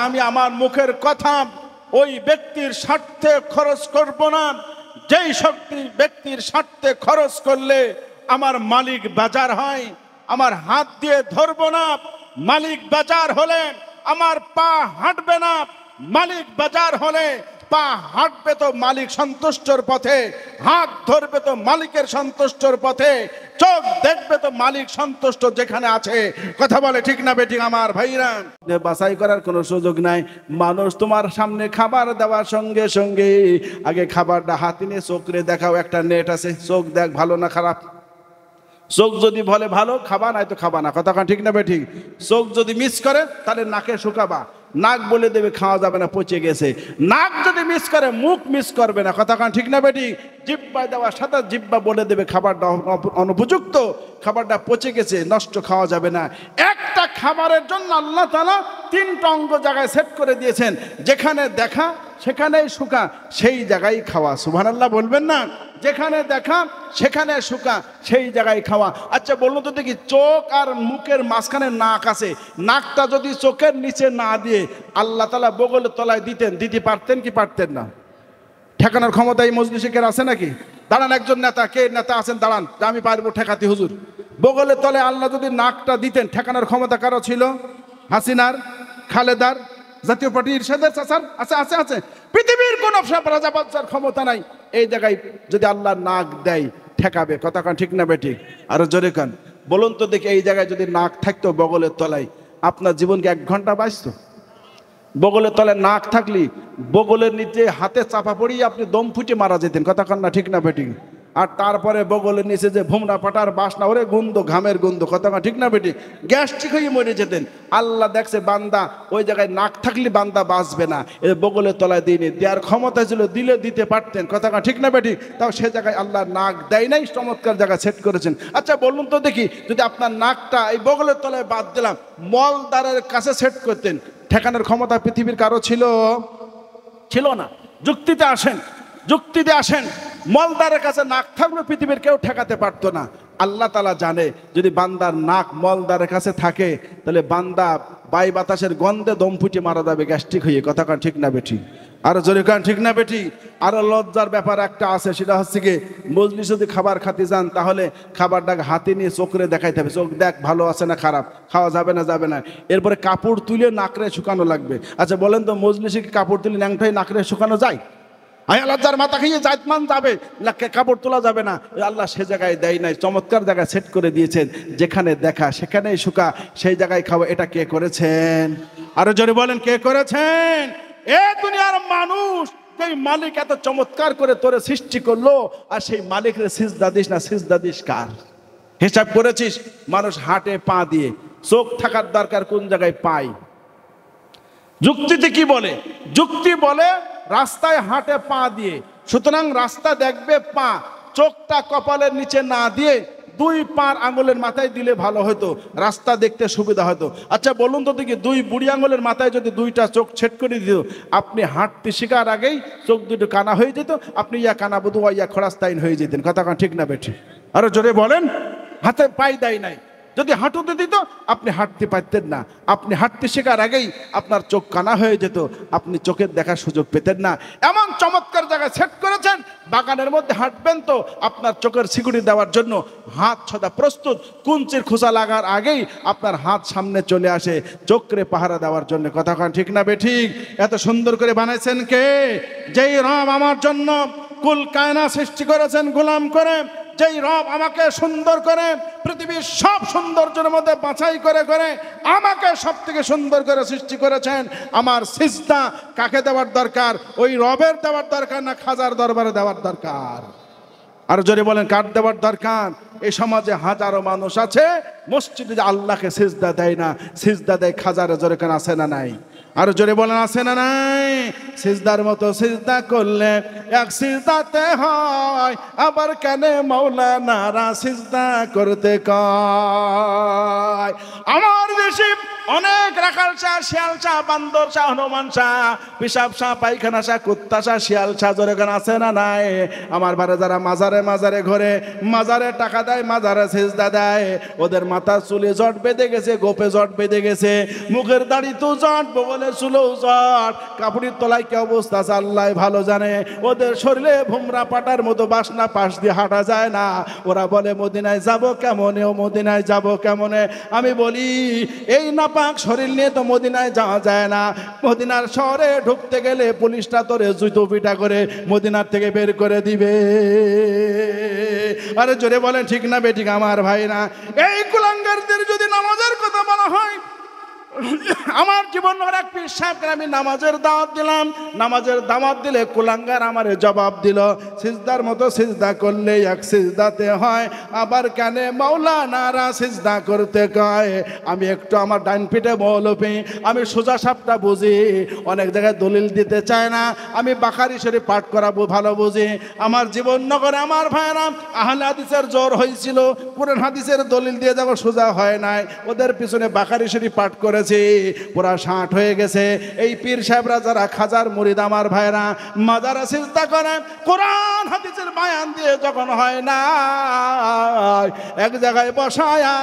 আমি আমার মুখের কথা ওই ব্যক্তির স্বার্থে খরচ করব না যেই ব্যক্তির স্বার্থে খরচ করলে আমার মালিক বেজার হয়। আমার হাত দিয়ে ধরবো না, মালিক বেজার হলে আমার পা হাঁটবে না, মালিক বেজার হলে পা হাঁটবে তো মালিক সন্তুষ্টর পথে, হাত ধরবে তো মালিকের সন্তুষ্টর পথে, চোখ দেখবে তো মালিক সন্তুষ্ট যেখানে আছে। কথা বলে ঠিক না বেঠিক আমার ভাইরা? বাছাই করার কোনো সুযোগ নাই। মানুষ তোমার সামনে খাবার দেওয়ার সঙ্গে সঙ্গে আগে খাবারটা হাতে নিয়ে চোখে দেখাও, একটা নেট আছে, চোখ দেখ ভালো না খারাপ। চোখ যদি বলে ভালো খাবা, নাই তো খাবা না। কথা ঠিক না বেঠিক? চোখ যদি মিস করে তাহলে নাকে শুকাবা, নাক বলে দেবে খাওয়া যাবে না, পচে গেছে। নাক যদি মিস করে মুখ মিস করবে না। কথা ঠিক না বেঠিক? জিহ্বায় দেওয়ার সাথে জিহ্বা বলে দেবে খাবারটা অনুপযুক্ত, খাবারটা পচে গেছে, নষ্ট খাওয়া যাবে না। একটা খাবারের জন্য আল্লাহ তাআলা 3টা অঙ্গ জায়গায় সেট করে দিয়েছেন, যেখানে দেখা সেখানেই শুকা, সেই জায়গায় খাওয়া। সুবহানাল্লাহ বলবেন না? যেখানে দেখা সেখানে শুকা, সেই জায়গায় খাওয়া। আচ্ছা বলুন তো দেখি, চোখ আর মুখের মাঝখানে নাক আছে, নাকটা যদি চোখের নিচে না দিয়ে আল্লাহ তাআলা বগলের তলায় দিতে পারতেন কি পারতেন না? ঠেকানোর ক্ষমতা এই মজলিসে কের আছে নাকি? দাঁড়ান, একজন নেতা, কে নেতা আছেন দাঁড়ান, আমি পারবো ঠেকাতে হুজুর। বগলের তলায় আল্লাহ যদি নাকটা দিতেন, ঠেকানোর ক্ষমতা কারো ছিল? হাসিনার, খালেদার, জাতীয় পার্টি ইরশাদের চাচার আছে? আছে। পৃথিবীর কোন রাজা বাদশার ক্ষমতা নাই। এই জায়গায় যদি আল্লাহ নাক দেয় ঠেকাবে। কথা ঠিক না বেঠিক? আরো জোরে কান বলুন তো দেখি, এই জায়গায় যদি নাক থাকতো বগলের তলায়, আপনার জীবনকে 1 ঘন্টা বাঁচতো? বগলের তলায় নাক থাকলি বগলের নিচে হাতে চাপা পড়িয়ে আপনি দম ফুটে মারা যেতেন। কথা না ঠিক না বেঠিক? আর তারপরে বগলের নিচে যে ভুমরা পাটার বাসনা, ওরে গন্ধ, ঘামের গন্ধ। কথা ঠিক না বেঠিক? গ্যাস্ট্রিক হয়ে মরে যেতেন। আল্লাহ দেখছে বান্দা ওই জায়গায় নাক থাকলে বান্দা বাঁচবে না, এ বগলের তলায় দিইনি, দেওয়ার ক্ষমতা ছিল, দিলে দিতে পারতেন। কথা ঠিক না বেঠিক? তাও সে জায়গায় আল্লাহ নাক দেয় নাই, চমৎকার জায়গা সেট করেছেন। আচ্ছা বলুন তো দেখি, যদি আপনার নাকটা এই বগলের তলায় বাদ দিলাম, মলদ্বারের কাছে সেট করতেন, ঠেকানোর ক্ষমতা পৃথিবীর কারো ছিল না? যুক্তিতে আসেন, মলদারের কাছে নাক থাকলে পৃথিবীর কেউ ঠেকাতে পারতো না। আল্লাহ তাআলা জানে যদি বান্দার নাক মলদারের কাছে থাকে তাহলে বান্দা বায়ু বাতাসের গন্ধে দম ফুটে মারা যাবে, গ্যাস্ট্রিক হয়ে। কথা ঠিক না বেঠিক? আরো জোরে কান ঠিক না বেঠিক? আরো লজ্জার ব্যাপার একটা আছে, সেটা হচ্ছে কি, মজলিস যদি খাবার খাতে যান তাহলে খাবারটাকে হাতে নিয়ে চোখে দেখাইতে হবে, চোখ দেখ ভালো আছে না খারাপ, খাওয়া যাবে না। এরপরে কাপড় তুলে নাকরে শুকানো লাগবে। আচ্ছা বলেন তো, মজলিসে কি কাপড় তুলে ন্যাংটাই নাকরে শুকানো যায়? আল্লাহর মাথা খেয়ে জাতমান যাবে, কাপড় তোলা যাবে না। আল্লাহ সে জায়গায় দেয় নাই, চমৎকার জায়গায় সেট করে দিয়েছেন, যেখানে দেখা সেখানেই শুকা, সেই জায়গায় খাওয়া। এটা কে করেছেন? আরো জোরে বলেন, কে করেছেন? এ দুনিয়ার মানুষ, যেই মালিক এত চমৎকার করে তোরে সৃষ্টি করলো, আর সেই মালিকের সিজদা দিস না, সিজদা দিস কার? হিসাব করেছিস? মানুষ হাঁটে পা দিয়ে, চোখ থাকার দরকার কোন জায়গায়? পাই। যুক্তিতে কি বলে? যুক্তি বলে রাস্তায় হাঁটে পা দিয়ে, সুতরাং রাস্তা দেখবে পা, চোখটা কপালের নিচে না দিয়ে 2 পার আঙুলের মাথায় দিলে ভালো হতো, রাস্তা দেখতে সুবিধা হতো। আচ্ছা বলুন তো দেখি, 2 বুড়ি আঙুলের মাথায় যদি 2টা চোখ ছেদ করে দিত, আপনি হাঁটতে শেখার আগেই চোখ 2টো কানা হয়ে যেত, আপনি ইয়া কানা বধু ইয়া খোড়াস্তাইন হয়ে যেতেন। কথা ঠিক না বেঠিক? আরো জোরে বলেন। হাতে পাই দেয় নাই, যদি হাঁটুতে দিত আপনি হাঁটতে পারতেন না, আপনি হাঁটতে শেখার আগেই আপনার চোখ কানা হয়ে যেত, আপনি চোখের দেখার সুযোগ পেতেন না। এমন চমৎকার জায়গায় সেট করেছেন, বাগানের মধ্যে হাঁটবেন তো আপনার চোখের সিকিউরিটি দেওয়ার জন্য হাত সদা প্রস্তুত, কুঞ্চির খোসা লাগার আগেই আপনার হাত সামনে চলে আসে চোখরে পাহারা দেওয়ার জন্য। কথা ঠিক না বেঠিক? এত সুন্দর করে বানাইছেন কে? যেই রব আমার জন্য কুল কায়নাত সৃষ্টি করেছেন গোলাম করে, যেই রব আমাকে সুন্দর করে পৃথিবীর সব সৌন্দর্যের মধ্যে বাছাই করে আমাকে সব থেকে সুন্দর করে সৃষ্টি করেছেন, আমার সিজদা কাকে দেওয়ার দরকার? ওই রবের দেওয়ার দরকার না খাজার দরবারে দেওয়ার দরকার? আর জোরে বলেন, কার দেওয়ার দরকার? এই সমাজে হাজারো মানুষ আছে মসজিদে আল্লাহকে সিজদা দেয় না, সিজদা দেয় খাজারে। জোরে কান আছে না নাই? আর জোরে বলেন, আছে না নাই? সিজদার মতো সিজদা করলে এক সিজদাতে হয়, আবার কেন মাওলানারা সিজদা করতে কয়? আমার দেশে অনেক রাখাল শাহ, শিয়াল শাহ, বান্দর শাহ, হনুমান শাহ, পিসাব শাহ, পায়খানা শাহ, কুত্তা শাহ, শিয়াল শাহ, জোরে গান আছে না নাই? আমার বারে যারা মাজারে মাজারে ঘরে, মাজারে টাকা দেয়, মাজারে সেজদা দেয়, ওদের মাথার চুলে জট বেঁধে গেছে, গোপে জট বেঁধে গেছে, মুখের দাড়ি তো জট, বগলের চুলেও জট, কাপড়ের তলায় কি অবস্থা আছে আল্লাহ ভালো জানে। ওদের শরীরে ভুমরা পাটার মতো বাসনা, পাশ দিয়ে হাঁটা যায় না। ওরা বলে মদিনায় যাব কেমনে, ও মদিনায় যাব কেমনে? আমি বলি এই নাপাক শরীর নিয়ে তো মদিনায় যাওয়া যায় না। মদিনার শহরে ঢুকতে গেলে পুলিশটা তোরে জুতো পিটা করে মদিনার থেকে বের করে দিবে। আরে জোরে বলেন ঠিক না বেঠিক আমার ভাইরা? এই কুলাঙ্গারদের যদি নামাজের কথা বলা হয়, আমার জীবন এক পীর সাহেবকে আমি নামাজের দাওয়াত দিলাম, নামাজের দাওয়াত দিলে কুলাঙ্গার আমারে জবাব দিল, সিজদার মতো সিজদা করলে এক সিজদাতে হয়, আবার কেন মাওলানারা সিজদা করতে কয়? আমি একটু আমার ডান পিঠে মৌলবি, আমি সোজা সাপটা বুঝি, অনেক জায়গায় দলিল দিতে চায় না। আমি বাখারি শরীফ পাঠ করাবো ভালো বুঝি। আমার জীবন নগরে আমার ভাইরা আহলে হাদিসের জোর হয়েছিল, কোরআন হাদিসের দলিল দিয়ে যাবো সোজা হয় নাই, ওদের পিছনে বাখারি শরীফ পাঠ করে পুরা 60 হয়ে গেছে। এই পীর সাহেবরা যারা খাজার মুরিদ আমার ভাইরা মাজারে সিজদা করে, কোরআন হাদিসের বয়ান দিয়ে যখন হয় না, এক জায়গায় বসায়া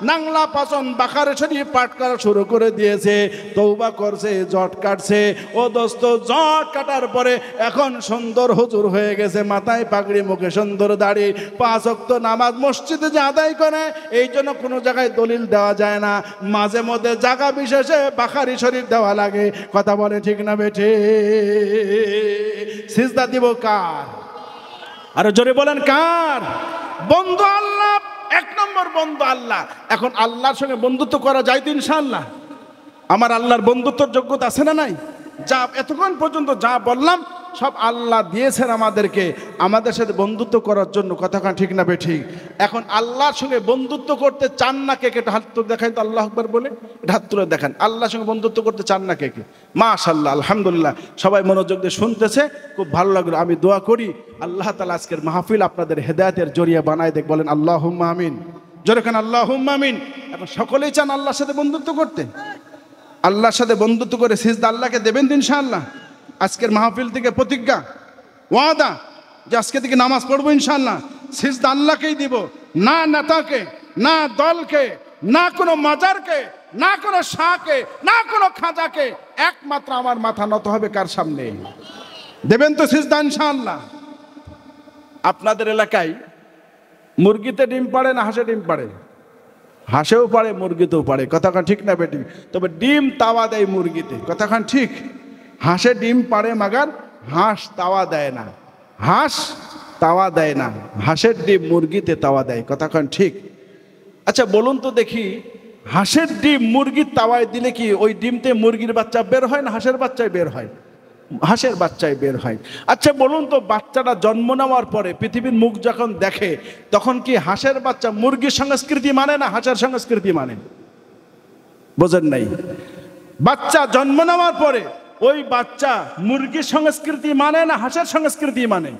নাংলা পাচন বাকারে শরীফ পাঠ করা শুরু করে দিয়েছে, তওবা করছে, জট কাটছে। ও দোস্ত, জট কাটার পরে এখন সুন্দর হুজুর হয়ে গেছে, মাথায় পাগড়ি, মুখে সুন্দর দাড়ি, 5 ওয়াক্ত নামাজ মসজিদে যে আদায় করে। এই জন্য কোনো জায়গায় দলিল দেওয়া যায় না, মাঝে মধ্যে জায়গা বিশেষে বাখারি শরীফ দেওয়া লাগে। কথা বলে ঠিক না বেঠে? সিজদা দিব কার? আর জোরে বলেন কার? বন্ধু আল্লাহ, 1 নম্বর বন্ধু আল্লাহ। এখন আল্লাহর সঙ্গে বন্ধুত্ব করা যায় তো ইনশাআল্লাহ? আমার আল্লাহর বন্ধুত্বর যোগ্যতা আছে না নাই? যা এতক্ষণ পর্যন্ত যা বললাম সব আল্লাহ দিয়েছেন আমাদেরকে, আমাদের সাথে বন্ধুত্ব করার জন্য। কথাখান ঠিক না বেঠিক? এখন আল্লাহর সঙ্গে বন্ধুত্ব করতে চান না কে কে? হাত তুলে দেখান তো, আল্লাহু আকবার বলে হাত তুলে দেখান। আল্লাহর সঙ্গে বন্ধুত্ব করতে চান না কে কে? মাশাআল্লাহ, আলহামদুলিল্লাহ, সবাই মনোযোগ দিয়ে শুনতেছে, খুব ভালো লাগলো। আমি দোয়া করি আল্লাহ তাআলা আজকের মাহফিল আপনাদের হেদায়েতের জরিয়া বানায় দেখ। বলেন আল্লাহুম্মা আমিন, জোরে কান আল্লাহুম্মা আমিন। এখন সকলেই চান আল্লাহর সাথে বন্ধুত্ব করতে, আল্লাহর সাথে বন্ধুত্ব করে সিজদা আল্লাহকে দেবেন তো ইনশাআল্লাহ? আজকের মাহফিল থেকে প্রতিজ্ঞা, ওয়াদা, যে আজকে থেকে নামাজ পড়বো ইনশাআল্লাহ, সিজদা আল্লাহকেই দিব, না নেতাকে, না দলকে, না কোনো মাজারকে, না কোনো শাহকে, না কোনো খাজাকে, একমাত্র আমার মাথা নত হবে কার সামনে? দেবেন তো সিজদা ইনশাআল্লাহ? আপনাদের এলাকায় মুরগিতে ডিম পাড়ে না হাঁসে ডিম পাড়ে? হাঁসেও পারে, মুরগিতেও পারে। কথাখান ঠিক না বেটি? তবে ডিম তাওয়া দেয় মুরগিতে। কথাখান ঠিক? হাঁসে ডিম পাড়ে, মাগার হাঁস তাওয়া দেয় না। হাঁস তাওয়া দেয় না, হাঁসের ডিম মুরগিতে তাওয়া দেয়। কথাখান ঠিক? আচ্ছা বলুন তো দেখি, হাঁসের ডিম মুরগির তাওয়ায় দিলে কি ওই ডিমতে মুরগির বাচ্চা বের হয় না হাঁসের বাচ্চায় বের হয়? হাঁসের বাচ্চায় বের হয়। আচ্ছা বলুন তো, বাচ্চাটা জন্ম নেওয়ার পরে পৃথিবীর মুখ যখন দেখে, তখন কি হাঁসের বাচ্চা মুরগির সংস্কৃতি মানে না হাঁসের সংস্কৃতি মানে? বোঝেন নাই? বাচ্চা জন্ম নেওয়ার পরে ওই বাচ্চা মুরগির সংস্কৃতি মানে না হাঁসের সংস্কৃতি মানে?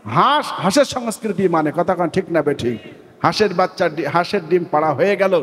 হাঁস হাঁসের সংস্কৃতি মানে। কথা কান ঠিক না বেঠিক? হাঁসের বাচ্চা, হাঁসের ডিম পাড়া হয়ে গেল,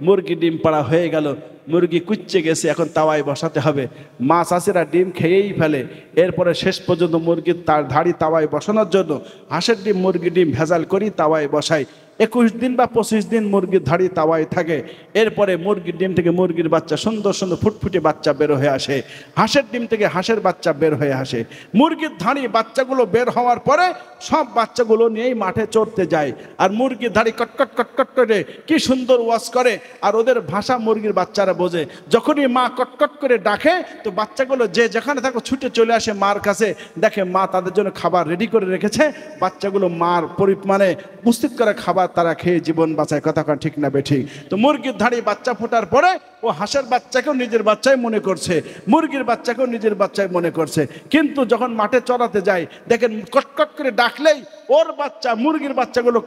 মুরগি ডিম পাড়া হয়ে গেল, মুরগি কুচ্চে গেছে, এখন তাওয়ায় বসাতে হবে। মা চাষিরা ডিম খেয়েই ফেলে, এরপরে শেষ পর্যন্ত মুরগির তার ধাড়ি তাওয়ায় বসানোর জন্য হাঁসের ডিম মুরগি ডিম ভেজাল করি তাওয়ায় বসাই। 21 দিন বা 25 দিন মুরগির ধাড়ি তাওয়ায় থাকে। এরপরে মুরগির ডিম থেকে মুরগির বাচ্চা, সুন্দর সুন্দর ফুটফুটে বাচ্চা বের হয়ে আসে। হাঁসের ডিম থেকে হাঁসের বাচ্চা বের হয়ে আসে। মুরগির ধাড়ি বাচ্চাগুলো বের হওয়ার পরে সব বাচ্চাগুলো নিয়েই মাঠে চড়তে যায়। আর মুরগির ধাড়ি কটকট কটকট করে কি সুন্দর ওয়াজ করে, আর ওদের ভাষা মুরগির বাচ্চারা বোঝে। যখনই মা কটকট করে ডাকে, তো বাচ্চাগুলো যে যেখানে থাকো ছুটে চলে আসে মার কাছে, দেখে মা তাদের জন্য খাবার রেডি করে রেখেছে। বাচ্চাগুলো মার মানে উপস্থিত করে খাবার তারা খেয়ে জীবন বাঁচায়। কথা ঠিক না বেঠিক? তো মুরগির ধাড়ি বাচ্চা ফোটার পরে ও হাঁসের বাচ্চাকেও নিজের বাচ্চাই মনে করছে, মুরগির বাচ্চাকেও নিজের বাচ্চাই মনে করছে। কিন্তু যখন মাঠে চড়াতে যায়, দেখেন কটকট করে ডাকলেই ওর বাচ্চা, মুরগির বাচ্চাগুলো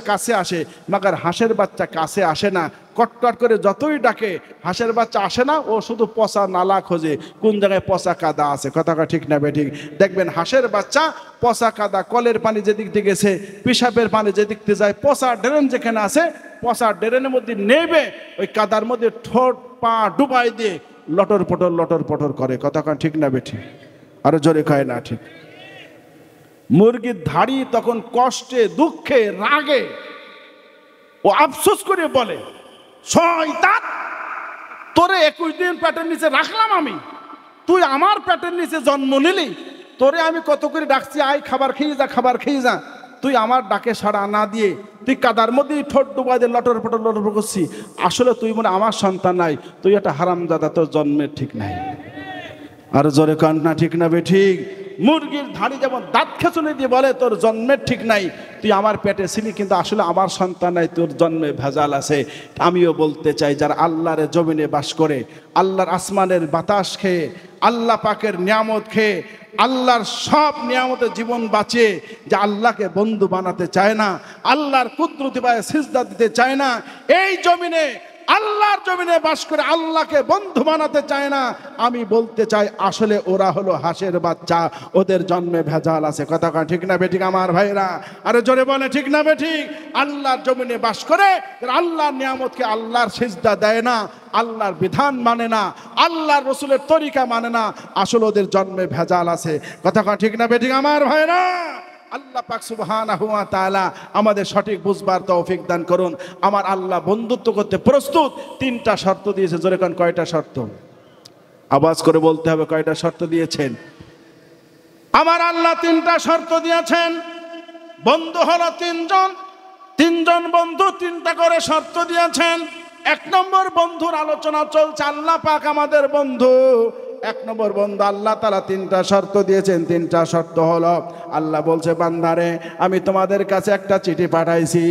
কাছে আসে, মাগার হাঁসের বাচ্চা কাছে আসে না। কটকট করে যতই ডাকে হাঁসের বাচ্চা আসে না, ও শুধু পচা নালা খোঁজে, কোন জায়গায় পচা কাদা আছে। কথা ঠিক না বেঠিক? দেখবেন হাঁসের বাচ্চা পচা কাদা, কলের পানি যেদিক দিয়ে গেছে, পিসাবের পানি যেদিক দিয়ে যায়, পচা ড্রেন যেখানে আছে, পচা ড্রেনের মধ্যে নেবে, ওই কাদার মধ্যে ঠোঁট পা ডুবাই দিয়ে লটর পটর করে, কথা কয় ঠিক না বেঠিক? আরো জোরে কয় না ঠিক? মুরগির ধাড়ি তখন কষ্টে দুঃখে রাগে ও আফসোস করে বলে, শয়তান, তোরে 21 দিন পেটের নিচে রাখলাম আমি, তুই আমার পেটের নিচে জন্ম নিলি, তোরে আমি কত করে ডাকছি, আয় খাবার খেয়ে যা, খাবার খেয়ে যা, তুই আমার ডাকে সাড়া না দিয়ে তুই কাদার মধ্যেই ঠোঁট ডুবা দিয়ে লটর পটর করছি। আসলে তুই মনে আমার সন্তান নাই, তুই একটা হারামজাদা, তোর জন্মের ঠিক নাই। আর জোরে কান না ঠিক না বেঠিক? মুরগির ধাড়ি যেমন দাঁত খেঁচুনি দিয়ে বলে তোর জন্মের ঠিক নাই, তুই আমার পেটে ছিলি কিন্তু আসলে আমার সন্তান নাই, তোর জন্মে ভেজাল আছে। আমিও বলতে চাই, যারা আল্লাহর জমিনে বাস করে, আল্লাহর আসমানের বাতাস খেয়ে, আল্লাহ পাকের নিয়ামত খেয়ে, আল্লাহর সব নিয়ামতে জীবন বাঁচিয়ে, যে আল্লাহকে বন্ধু বানাতে চায় না, আল্লাহর কুদরতি পায়ে সিজদা দিতে চায় না, এই জমিনে আল্লাহর জমিনে বাস করে আল্লাহকে বন্ধু বানাতে চায় না, আমি বলতে চাই আসলে ওরা হলো হাঁসের বাচ্চা, ওদের জন্মে ভেজাল আছে। কথা কয় ঠিক না বেঠিক আমার ভাইরা? আরে জোরে বলে ঠিক না বেঠিক? আল্লাহর জমিনে বাস করে আল্লাহর নিয়ামতকে, আল্লাহর সিজদা দেয় না, আল্লাহর বিধান মানে না, আল্লাহর রসুলের তরিকা মানে না, আসলে ওদের জন্মে ভেজাল আছে। কথা কয় ঠিক না বেঠিক আমার ভাইরা? আল্লাহ পাক সুবহানাহু ওয়া তাআলা আমাদের সঠিক বুঝবার তৌফিক দান করুন। আমার আল্লাহ বন্ধুত্ব করতে প্রস্তুত। 3টা শর্ত দিয়েছে। জোরে কোন কয়টা শর্ত? আওয়াজ করে বলতে হবে, কয়টা শর্ত দিয়েছেন? আমার আল্লাহ 3টা শর্ত দিয়েছেন। বন্ধু হলো 3জন, 3জন বন্ধু 3টা করে শর্ত দিয়েছেন। 1 নম্বর বন্ধুর আলোচনা চলছে। আল্লাহ পাক আমাদের বন্ধু। 1 নম্বর বন্ধু আল্লাহ তাআলা 3টা শর্ত দিয়েছেন। 3টা শর্ত হলো, আল্লাহ বলছে, বান্দারে আমি তোমাদের কাছে একটা চিঠি পাঠাইছি।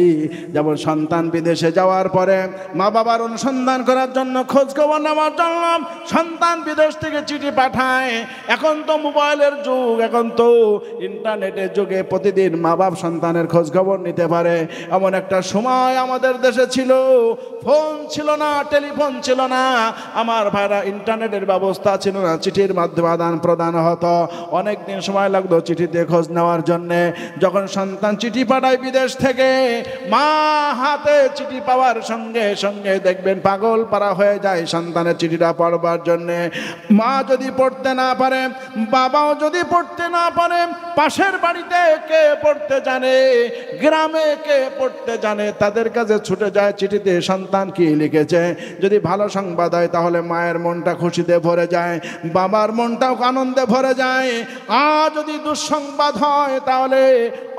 যেমন সন্তান বিদেশে যাওয়ার পরে মা বাবার অনুসন্ধান করার জন্য, খোঁজ খবর নেওয়ার জন্য সন্তান বিদেশ থেকে চিঠি পাঠায়। এখন তো মোবাইলের যুগ, এখন তো ইন্টারনেটের যুগে প্রতিদিন মা বাপ সন্তানের খোঁজ খবর নিতে পারে। এমন একটা সময় আমাদের দেশে ছিল, ফোন ছিল না, টেলিফোন ছিল না, আমার ভাইরা ইন্টারনেটের ব্যবস্থা ছিল না, চিঠির মাধ্যমে আদান প্রদান হতো। অনেক দিন সময় লাগতো চিঠিতে খোঁজ নেওয়ার জন্যে। যখন সন্তান চিঠি পাঠায় বিদেশ থেকে, মা হাতে চিঠি পাওয়ার সঙ্গে সঙ্গে দেখবেন পাগল পারা হয়ে যায় সন্তানের চিঠিটা পড়বার জন্যে। মা যদি পড়তে না পারে, বাবাও যদি পড়তে না পারে, পাশের বাড়িতে কে পড়তে জানে, গ্রামে কে পড়তে জানে, তাদের কাছে ছুটে যায় চিঠিতে সন্তান কি লিখেছে। যদি ভালো সংবাদ হয় তাহলে মায়ের মনটা খুশিতে ভরে যায়, বাবার মনটাও আনন্দে ভরে যায়। আর যদি দুঃসংবাদ হয় তাহলে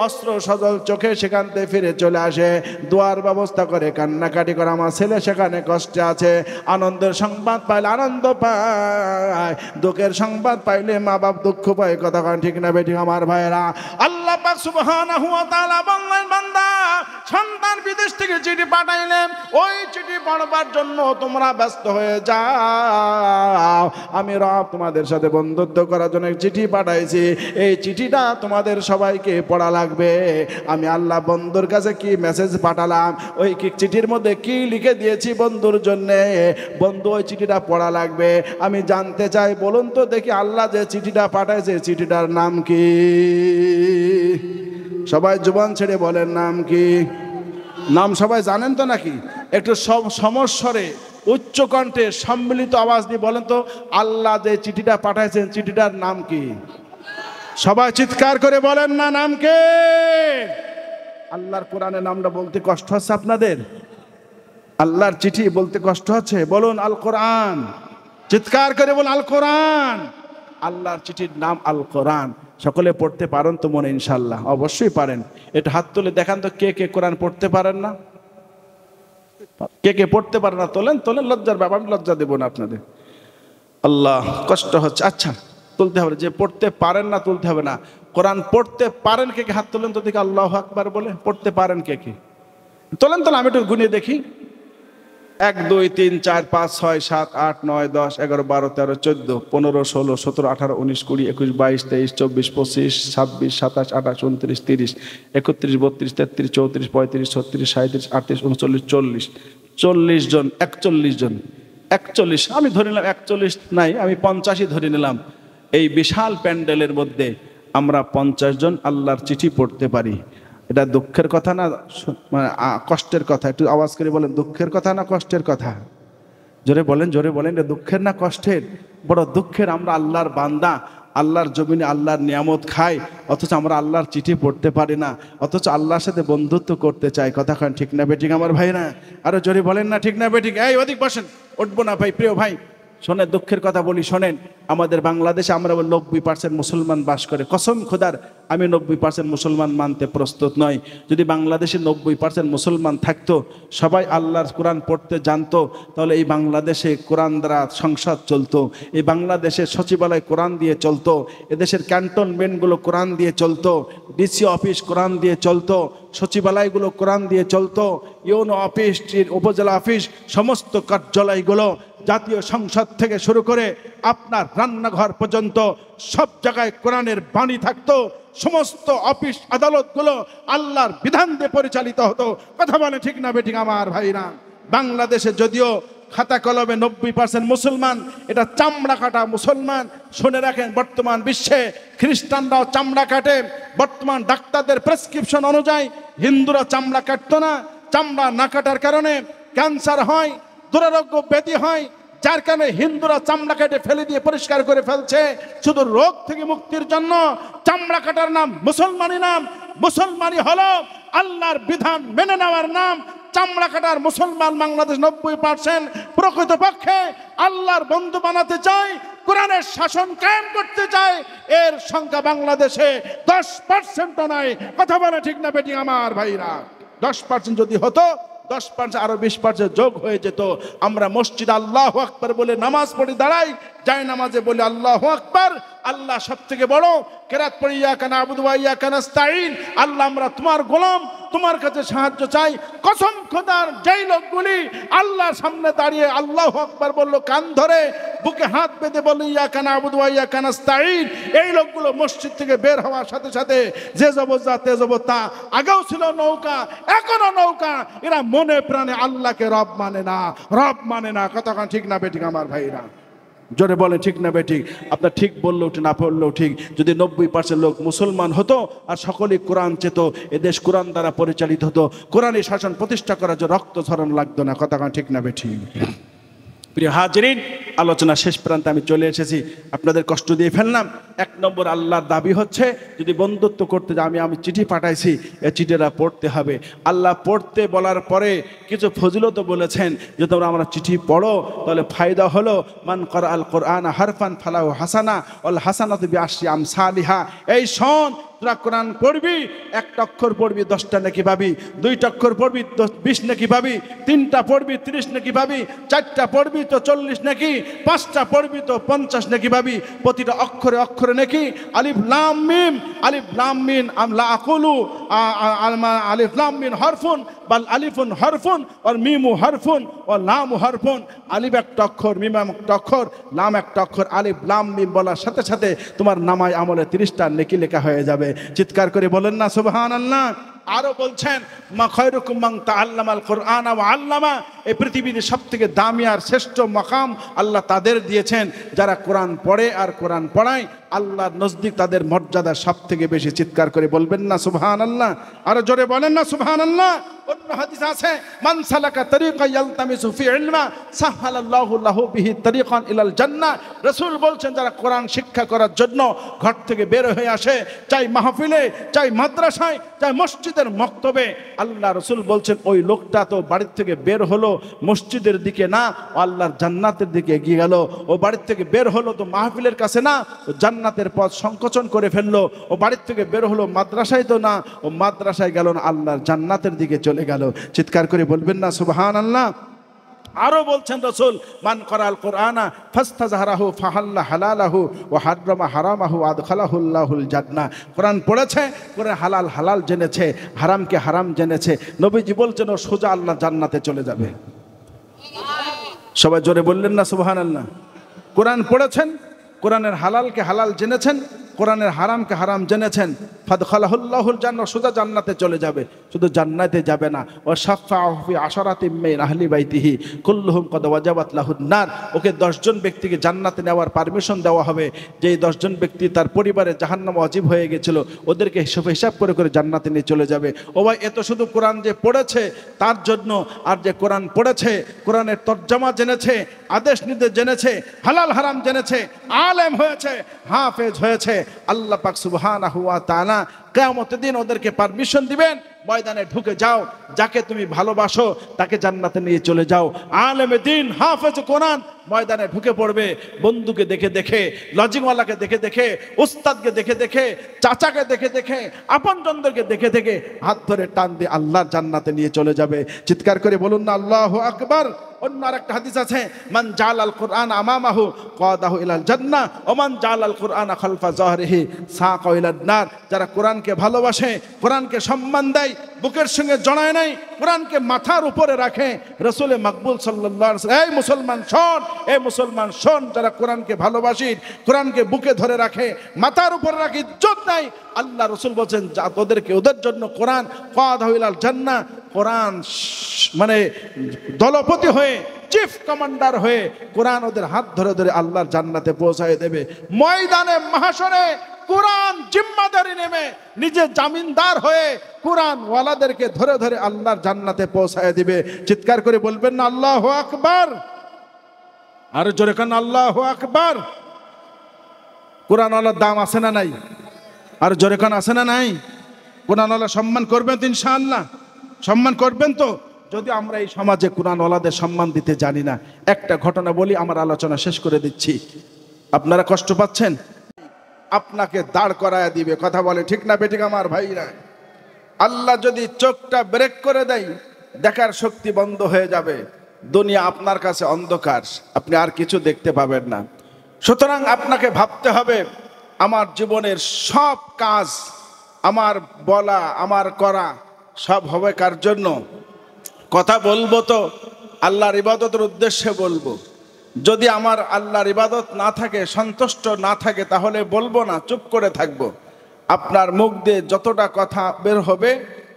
অস্ত্র সজল চোখে সেখান থেকে ফিরে চলে আসে, দোয়ার ব্যবস্থা করে, কান্নাকাটি করে, আমার ছেলে সেখানে কষ্টে আছে। আনন্দের সংবাদ পাইলে আনন্দ পায়, দুঃখের সংবাদ পাইলে মা বাপ দুঃখ পায়। কথা কন ঠিক না বেঠিক আমার ভাইরা? আল্লাহ পাক সুবহানাহু ওয়া তাআলা বললেন, বান্দা সন্তান বিদেশ থেকে চিঠি পাঠাইলেন, ওই চিঠি পড়বার জন্য তোমরা ব্যস্ত হয়ে যাও। আমি রব তোমাদের সাথে বন্ধুত্ব করার জন্য চিঠি পাঠাইছি। এই চিঠিটা তোমাদের সবাইকে পড়া লাগবে। আমি আল্লাহ বন্ধুর কাছে কি মেসেজ পাঠালাম, ওই কি চিঠির মধ্যে কি লিখে দিয়েছি বন্ধুর জন্যে, বন্ধু ওই চিঠিটা পড়া লাগবে। আমি জানতে চাই, বলুন তো দেখি, আল্লাহ যে চিঠিটা পাঠাইছে চিঠিটার নাম কি? সবাই জুবান ছেড়ে বলেন, নাম কি? নাম সবাই জানেন তো নাকি? একটু সমস্বরে উচ্চ কণ্ঠে সম্মিলিত আওয়াজ দিয়ে বলেন তো, আল্লাহ যে চিঠিটা পাঠাইছেন চিঠিটার নাম কি? সবাই চিৎকার করে বলেন না, নাম কে? আল্লাহর কোরআনের নামটা বলতে কষ্ট হচ্ছে আপনাদের? আল্লাহর চিঠি বলতে কষ্ট হচ্ছে? বলুন আল কোরআন। চিৎকার করে বলুন আল কোরআন। আল্লাহর চিঠির নাম আল কোরআন। সকলে পড়তে পারেন তো মনে? ইনশাল্লাহ অবশ্যই পারেন। একটু হাত তুলে দেখান তো, কে কে কোরআন পড়তে পারেন না? কে কে পড়তে পারেন না? তোলেন তোলেন, লজ্জার ব্যাপার, আমি লজ্জা দেবো না আপনাদের। আল্লাহ, কষ্ট হচ্ছে। আচ্ছা, তুলতে হবে। যে পড়তে পারেন না তুলতে হবে না। কোরআন পড়তে পারেন কে কে? হাত তোলেন তো দেখি, আল্লাহু আকবার বলে। পড়তে পারেন কে কে? তোলেন তোলেন, আমি একটু গুনিয়ে দেখি। 1 2 3 4 5 6 7 8 9 10 11 12 13 14 15 16 17 18 19 20 21 22 23 24 25 26 27 28 29 30 31 32 33 34 35 36 37 38 39 40 জন, 41 জন, 41, আমি ধরে নিলাম 41 নাই, আমি 85 ধরে নিলাম। এই বিশাল প্যান্ডেলের মধ্যে আমরা 50 জন আল্লাহর চিঠি পড়তে পারি। এটা দুঃখের কথা না কষ্টের কথা? একটু আওয়াজ করে বলেন, দুঃখের কথা না কষ্টের কথা? জোরে বলেন, এটা দুঃখের না কষ্টের? বড় দুঃখের। আমরা আল্লাহর বান্দা, আল্লাহর জমিনে আল্লাহর নিয়ামত খাই, অথচ আমরা আল্লাহর চিঠি পড়তে পারি না, অথচ আল্লাহর সাথে বন্ধুত্ব করতে চাই। কথা কান ঠিক না বেঠিক আমার ভাই না? আরো জোরে বলেন না ঠিক না বেঠিক? এই ওদিক বসেন, উঠবো না ভাই, প্রিয় ভাই শোনেন, দুঃখের কথা বলি শোনেন। আমাদের বাংলাদেশে আমরা 90% মুসলমান বাস করে। কসম খোদার আমি 90% মুসলমান মানতে প্রস্তুত নই। যদি বাংলাদেশে 90% মুসলমান থাকতো, সবাই আল্লাহর কোরআন পড়তে জানতো, তাহলে এই বাংলাদেশে কোরআন দ্বারা সংসদ চলতো, এই বাংলাদেশের সচিবালয় কোরআন দিয়ে চলতো, এদেশের ক্যান্টনমেন্টগুলো কোরআন দিয়ে চলতো, ডিসি অফিস কোরআন দিয়ে চলতো, সচিবালয়গুলো কোরআন দিয়ে চলতো, ইউনো অফিস, উপজেলা অফিস, সমস্ত কার্যালয়গুলো, জাতীয় সংসদ থেকে শুরু করে আপনার রান্নাঘর পর্যন্ত সব জায়গায় কোরআনের বাণী থাকতো। সমস্ত অফিস আদালতগুলো আল্লাহর বিধান দিয়ে পরিচালিত হতো। কথা বলে ঠিক না বেঠিক আমার ভাইরা? বাংলাদেশে যদিও খাতা কলমে 90% মুসলমান, এটা চামড়া কাটা মুসলমান। শুনে রাখেন, বর্তমান বিশ্বে খ্রিস্টানরাও চামড়া কাটে। বর্তমান ডাক্তারদের প্রেসক্রিপশন অনুযায়ী হিন্দুরা চামড়া কাটতো না। চামড়া না কাটার কারণে ক্যান্সার হয়, দুরারোগ্য ব্যাধি হয়, যার কারণে হিন্দুরা চামড়া কেটে ফেলে দিয়ে পরিষ্কার করে ফেলছে। শুধু রোগ থেকে মুক্তির জন্য চামড়া কাটার নাম মুসলমানি নাম। মুসলমানি হলো আল্লাহর বিধান মেনে নেওয়ার নাম। চামড়া কাটার মুসলমান বাংলাদেশ 90%। প্রকৃতপক্ষে আল্লাহর বন্ধু বানাতে চায়, কোরআনের শাসন কায়েম করতে চায়, এর সংখ্যা বাংলাদেশে 10% নয়। কথা বলে ঠিক না বেটি আমার ভাইরা? 10% যদি হতো, 10% আরো 20% যোগ হয়ে যেত। আমরা মসজিদ আল্লাহু আকবার বলে নামাজ পড়ি, দাঁড়াই, যাই নামাজে বলি আল্লাহু আকবার, আল্লাহ সব থেকে বড়। কেরাত পড়ি ইয়াকা নাবুদু ওয়া ইয়াকা নাস্তাঈন, আল্লাহ আমরা তোমার গোলাম, তোমার কাছে সাহায্য চাই। কসম খোদার, যেই লোকগুলি আল্লাহর সামনে দাঁড়িয়ে আল্লাহু আকবার বললো, কান ধরে বুকে হাত বেঁধে বলল ইয়াকা নাবুদু ওয়া ইয়াকা নাস্তাঈন, এই লোকগুলো মসজিদ থেকে বের হওয়ার সাথে সাথে যে জবজা তে জবতা, আগেও ছিল নৌকা, এখনো নৌকা। এরা মনে প্রাণে আল্লাহকে রব মানে না, রব মানে না। কতক্ষণ ঠিক না বেঠিক আমার ভাইরা? জোরে বলে ঠিক না বেঠিক? আপনার ঠিক বললেও ঠিক, না বললেও ঠিক। যদি 90% লোক মুসলমান হতো আর সকলেই কোরআন চেত, এদেশ কোরআন দ্বারা পরিচালিত হতো, কোরআনী শাসন প্রতিষ্ঠা করার জন্য রক্ত ঝরণ লাগতো না। কতক্ষণ ঠিক না বেঠিক? প্রিয় হাজিরিন, আলোচনা শেষ প্রান্তে আমি চলে এসেছি, আপনাদের কষ্ট দিয়ে ফেললাম। 1 নম্বর আল্লাহর দাবি হচ্ছে, যদি বন্ধুত্ব করতে যাই, আমি চিঠি পাঠাইছি, এই চিঠিটা পড়তে হবে। আল্লাহ পড়তে বলার পরে কিছু ফজিলত বলেছেন, যে তোমরা আমরা চিঠি পড়ো তাহলে ফায়দা হলো, মান করা আল কোরআন হারফান ফালাহু হাসানা ওয়াল হাসানাতু বিআশরি আমসালিহা। এই শোন, তোরা কোরআন পড়বি, 1টা অক্ষর পড়বি 10টা নেকি পাবি, 2টা অক্ষর পড়বি 20 নেকি পাবি, 3টা পড়বি 30 নেকি পাবি, 4টা পড়বি তো 40 নেকি, 5টা পড়বি তো 50 নেকি পাবি। প্রতিটা অক্ষরে অক্ষরে নেকি। আলিফ লাম মিম, আলিফ লাম মিম আম লা আকুলু আলিফ লাম মিম হরফুন বাল আলিফুন হরফুন আর মিমু হরফুন ও লামু হরফুন। আলিফ একটা অক্ষর, মিম একটা অক্ষর, লাম একটা অক্ষর। আলিফ লাম মিম বলার সাথে সাথে তোমার নামায় আমলে 30টা নেকি লেখা হয়ে যাবে। চিৎকার করে বলেন না সুবহানাল্লাহ? আরো বলছেন, মা খায়রুকুম মান তাআল্লামাল কুরআনা ওয়া আল্লামা। এই পৃথিবীতে সবথেকে দামি আর শ্রেষ্ঠ মাকাম আল্লাহ তাদের দিয়েছেন যারা কোরআন পড়ে আর কোরআন পড়ায়। আল্লাহর নজদিক তাদের মর্যাদা সবথেকে বেশি। চিৎকার করে বলবেন না সুবহানাল্লাহ? আরো জোরে বলেন না সুবহানাল্লাহ? অন্য হাদিস আছে, মান সালাকা তরিকা ইয়ালতামিসু ফি ইলমা সাহালাল্লাহু লাহু বিহি তরিকান ইলাল জান্নাহ। রাসূল বলছেন, যারা কোরআন শিক্ষা করার জন্য ঘর থেকে বের হয়ে আসে, চাই মাহফিলে, চাই মাদ্রাসায়, চাই মসজিদের মক্তবে, আল্লাহ রাসূল বলছেন ওই লোকটা তো বাড়ির থেকে বের হলো মসজিদের দিকে না, ও আল্লাহর জান্নাতের দিকে এগিয়ে গেল। ও বাড়ির থেকে বের হলো তো মাহফিলের কাছে না, ও জান্নাতের পথ সংকোচন করে ফেললো। ও বাড়ির থেকে বের হলো মাদ্রাসায় তো না, ও মাদ্রাসায় গেল না, আল্লাহর জান্নাতের দিকে চলে গেল। চিৎকার করে বলবেন না সুবহানাল্লাহ? আরো বলছেন রাসূল, মান করাল কোরআনা ফাস্তাজহারাহু ফাহাল্লা হালালাহু ওয়া হাররামা হারামাহু আদখালাহুল্লাহুল জান্নাহ। কোরআন পড়েছে, কোরআন হালাল হালাল জেনেছে, হারামকে হারাম জেনেছে, নবীজি বলছেন ও সোজা আল্লাহ জান্নাতে চলে যাবে। সবাই জোরে বললেন না সুবহানাল্লাহ? কোরআন পড়েছেন, কোরআনের হালালকে হালাল জেনেছেন, কোরআনের হারামকে হারাম জেনেছেন, ফাদখালাহুল্লাহুল জান্নাহ, সোজা জান্নাতে চলে যাবে। শুধু জান্নাতে যাবে না, ও শাফাআহু ফি আশরাতিম মিন আহলি বাইতিহি কুল্লুহুম কদ ওয়াজাবাত লাহুন নার, ওকে 10 জন ব্যক্তিকে জান্নাতে নেওয়ার পারমিশন দেওয়া হবে। যেই 10 জন ব্যক্তি তার পরিবারে জাহান্নাম ওয়াজিব হয়ে গেছিল, ওদেরকে হিসাব করে করে জান্নাতে নিয়ে চলে যাবে। ও ভাই, এত শুধু কোরআন যে পড়েছে তার জন্য, আর যে কোরআন পড়েছে, কোরআনের তর্জমা জেনেছে, আদেশ নির্দেশ জেনেছে, হালাল হারাম জেনেছে, আলেম হয়েছে, হাফেজ হয়েছে, আল্লাহ পাক সুবহানাহু ওয়া তাআলা কিয়ামতের দিন ওদেরকে পারমিশন দিবেন, ময়দানে ঢুকে যাও, যাকে তুমি ভালোবাসো তাকে জান্নাতে নিয়ে চলে যাও। আলেমে দ্বীন, হাফেজ কোরআন ময়দানে ঢুকে পড়বে, বন্ধুকে দেখে দেখে, লজিংওয়ালাকে দেখে দেখে, উস্তাদকে দেখে দেখে, চাচাকে দেখে দেখে, আপনজনদেরকে দেখে দেখে হাত ধরে টান দিয়ে আল্লাহর জান্নাতে নিয়ে চলে যাবে। চিৎকার করে বলুন না আল্লাহু আকবার। অন্য আরেকটা হাদিস আছে, মান জালাল কুরআন আমামাহু কাদাহু ইলাল জান্নাহ ওয়া মান জালাল কুরআন খালফা যাহরিহি সাকা ইলান নার। যারা কোরআনকে ভালোবাসে, কোরআনকে সম্মান দেয়, বুকের সঙ্গে জড়ায় নাই, কোরআনকে মাথার উপরে রাখে, রাসূলে মাকবুল সাল্লাল্লাহু আলাইহি ওয়াসাল্লাম, এই মুসলমান শোন, এই মুসলমান শোন, যারা কোরআনকে ভালোবাসি, কোরআনকে বুকে ধরে রাখে, মাথার উপরে রাখে, ইজ্জত দেয়, আল্লাহ রাসূল বলেন যা তোদেরকে, ওদের জন্য কোরআন কাদাহু ইলাল জান্নাহ, কোরআন মানে দলপতি হয়ে, চিফ কমান্ডার হয়ে কোরআন ওদের হাত ধরে ধরে আল্লাহর জান্নাতে পৌঁছায় দেবে। ময়দানে মাহশরে কোরআন জিম্মাদারি নেমে নিজে জামিনদার হয়ে কোরআন ওয়ালাদেরকে ধরে ধরে আল্লাহর জান্নাতে পৌঁছায় দিবে। চিৎকার করে বলবেন না আল্লাহু আকবার। আর জোরে কান আল্লাহু আকবার। কোরআন ওয়ালার দাম আছে না নাই? আর জোরে কান আছে না নাই? কোরআন ওয়ালা সম্মান করবেন তো ইনশাআল্লাহ? সম্মান করবেন তো? যদি আমরা এই সমাজে কোরআন ওয়ালাদের সম্মান দিতে জানি না। একটা ঘটনা বলি, আমার আলোচনা শেষ করে দিচ্ছি। আপনারা কষ্ট পাচ্ছেন, আপনাকে দাঁড় করায় দিবে। কথা বলে ঠিক না বেঠিক আমার ভাইরা? আল্লাহ যদি চোখটা ব্রেক করে দেয়, দেখার শক্তি বন্ধ হয়ে যাবে, দুনিয়া আপনার কাছে অন্ধকার, আপনি আর কিছু দেখতে পাবেন না। সুতরাং আপনাকে ভাবতে হবে, আমার জীবনের সব কাজ, আমার বলা, আমার করা সব হবে কার জন্য? কথা বলবো তো আল্লাহর ইবাদতের উদ্দেশ্যে বলবো। যদি আমার আল্লাহর ইবাদত না থাকে, সন্তুষ্ট না থাকে, তাহলে বলবো না, চুপ করে থাকবো। আপনার মুখ দিয়ে যতটা কথা বের হবে,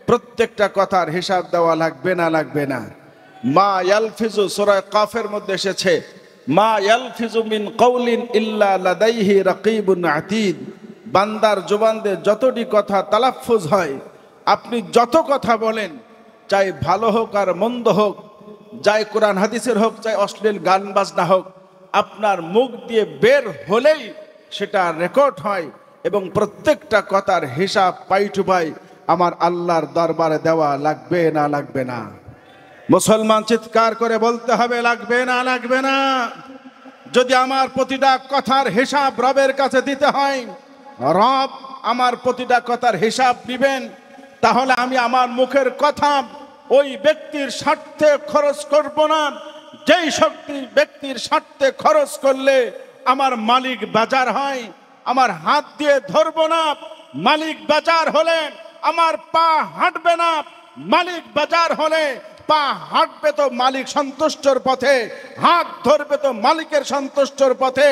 প্রত্যেকটা কথার হিসাব দেওয়া লাগবে না? লাগবে না? মা ইয়ালফিজু, সূরা কাফের মধ্যে এসেছে, মা ইয়ালফিজু মিন কাউলিন ইল্লা লাদাইহি রাকিবুন আতীদ। বান্দার জবান দিয়ে যতটি কথা তালাফফুজ হয়, আপনি যত কথা বলেন, চাই ভালো হোক আর মন্দ হোক, চাই কোরআন হাদিসের হোক, চাই অশ্লীল গান বাজনা হোক, আপনার মুখ দিয়ে বের হলেই সেটা রেকর্ড হয়, এবং প্রত্যেকটা কথার হিসাব পাই টু পাই আমার আল্লাহর দরবারে দেওয়া লাগবে না? লাগবে না? মুসলমান চিৎকার করে বলতে হবে, লাগবে না? লাগবে না? যদি আমার প্রতিটা কথার হিসাব রবের কাছে দিতে হয়, রব আমার প্রতিটা কথার হিসাব দিবেন, তাহলে আমি আমার মুখের কথা ওই ব্যক্তির স্বার্থে খরচ করব না, যেই ব্যক্তির স্বার্থে খরচ করলে আমার মালিক বাজার হয়। আমার হাত দিয়ে ধরবো না, মালিক বাজার হলে আমার পা হাঁটবে না, মালিক বাজার হলে পা হাঁটবে তো মালিক সন্তুষ্টর পথে, হাত ধরবে তো মালিকের সন্তুষ্টর পথে,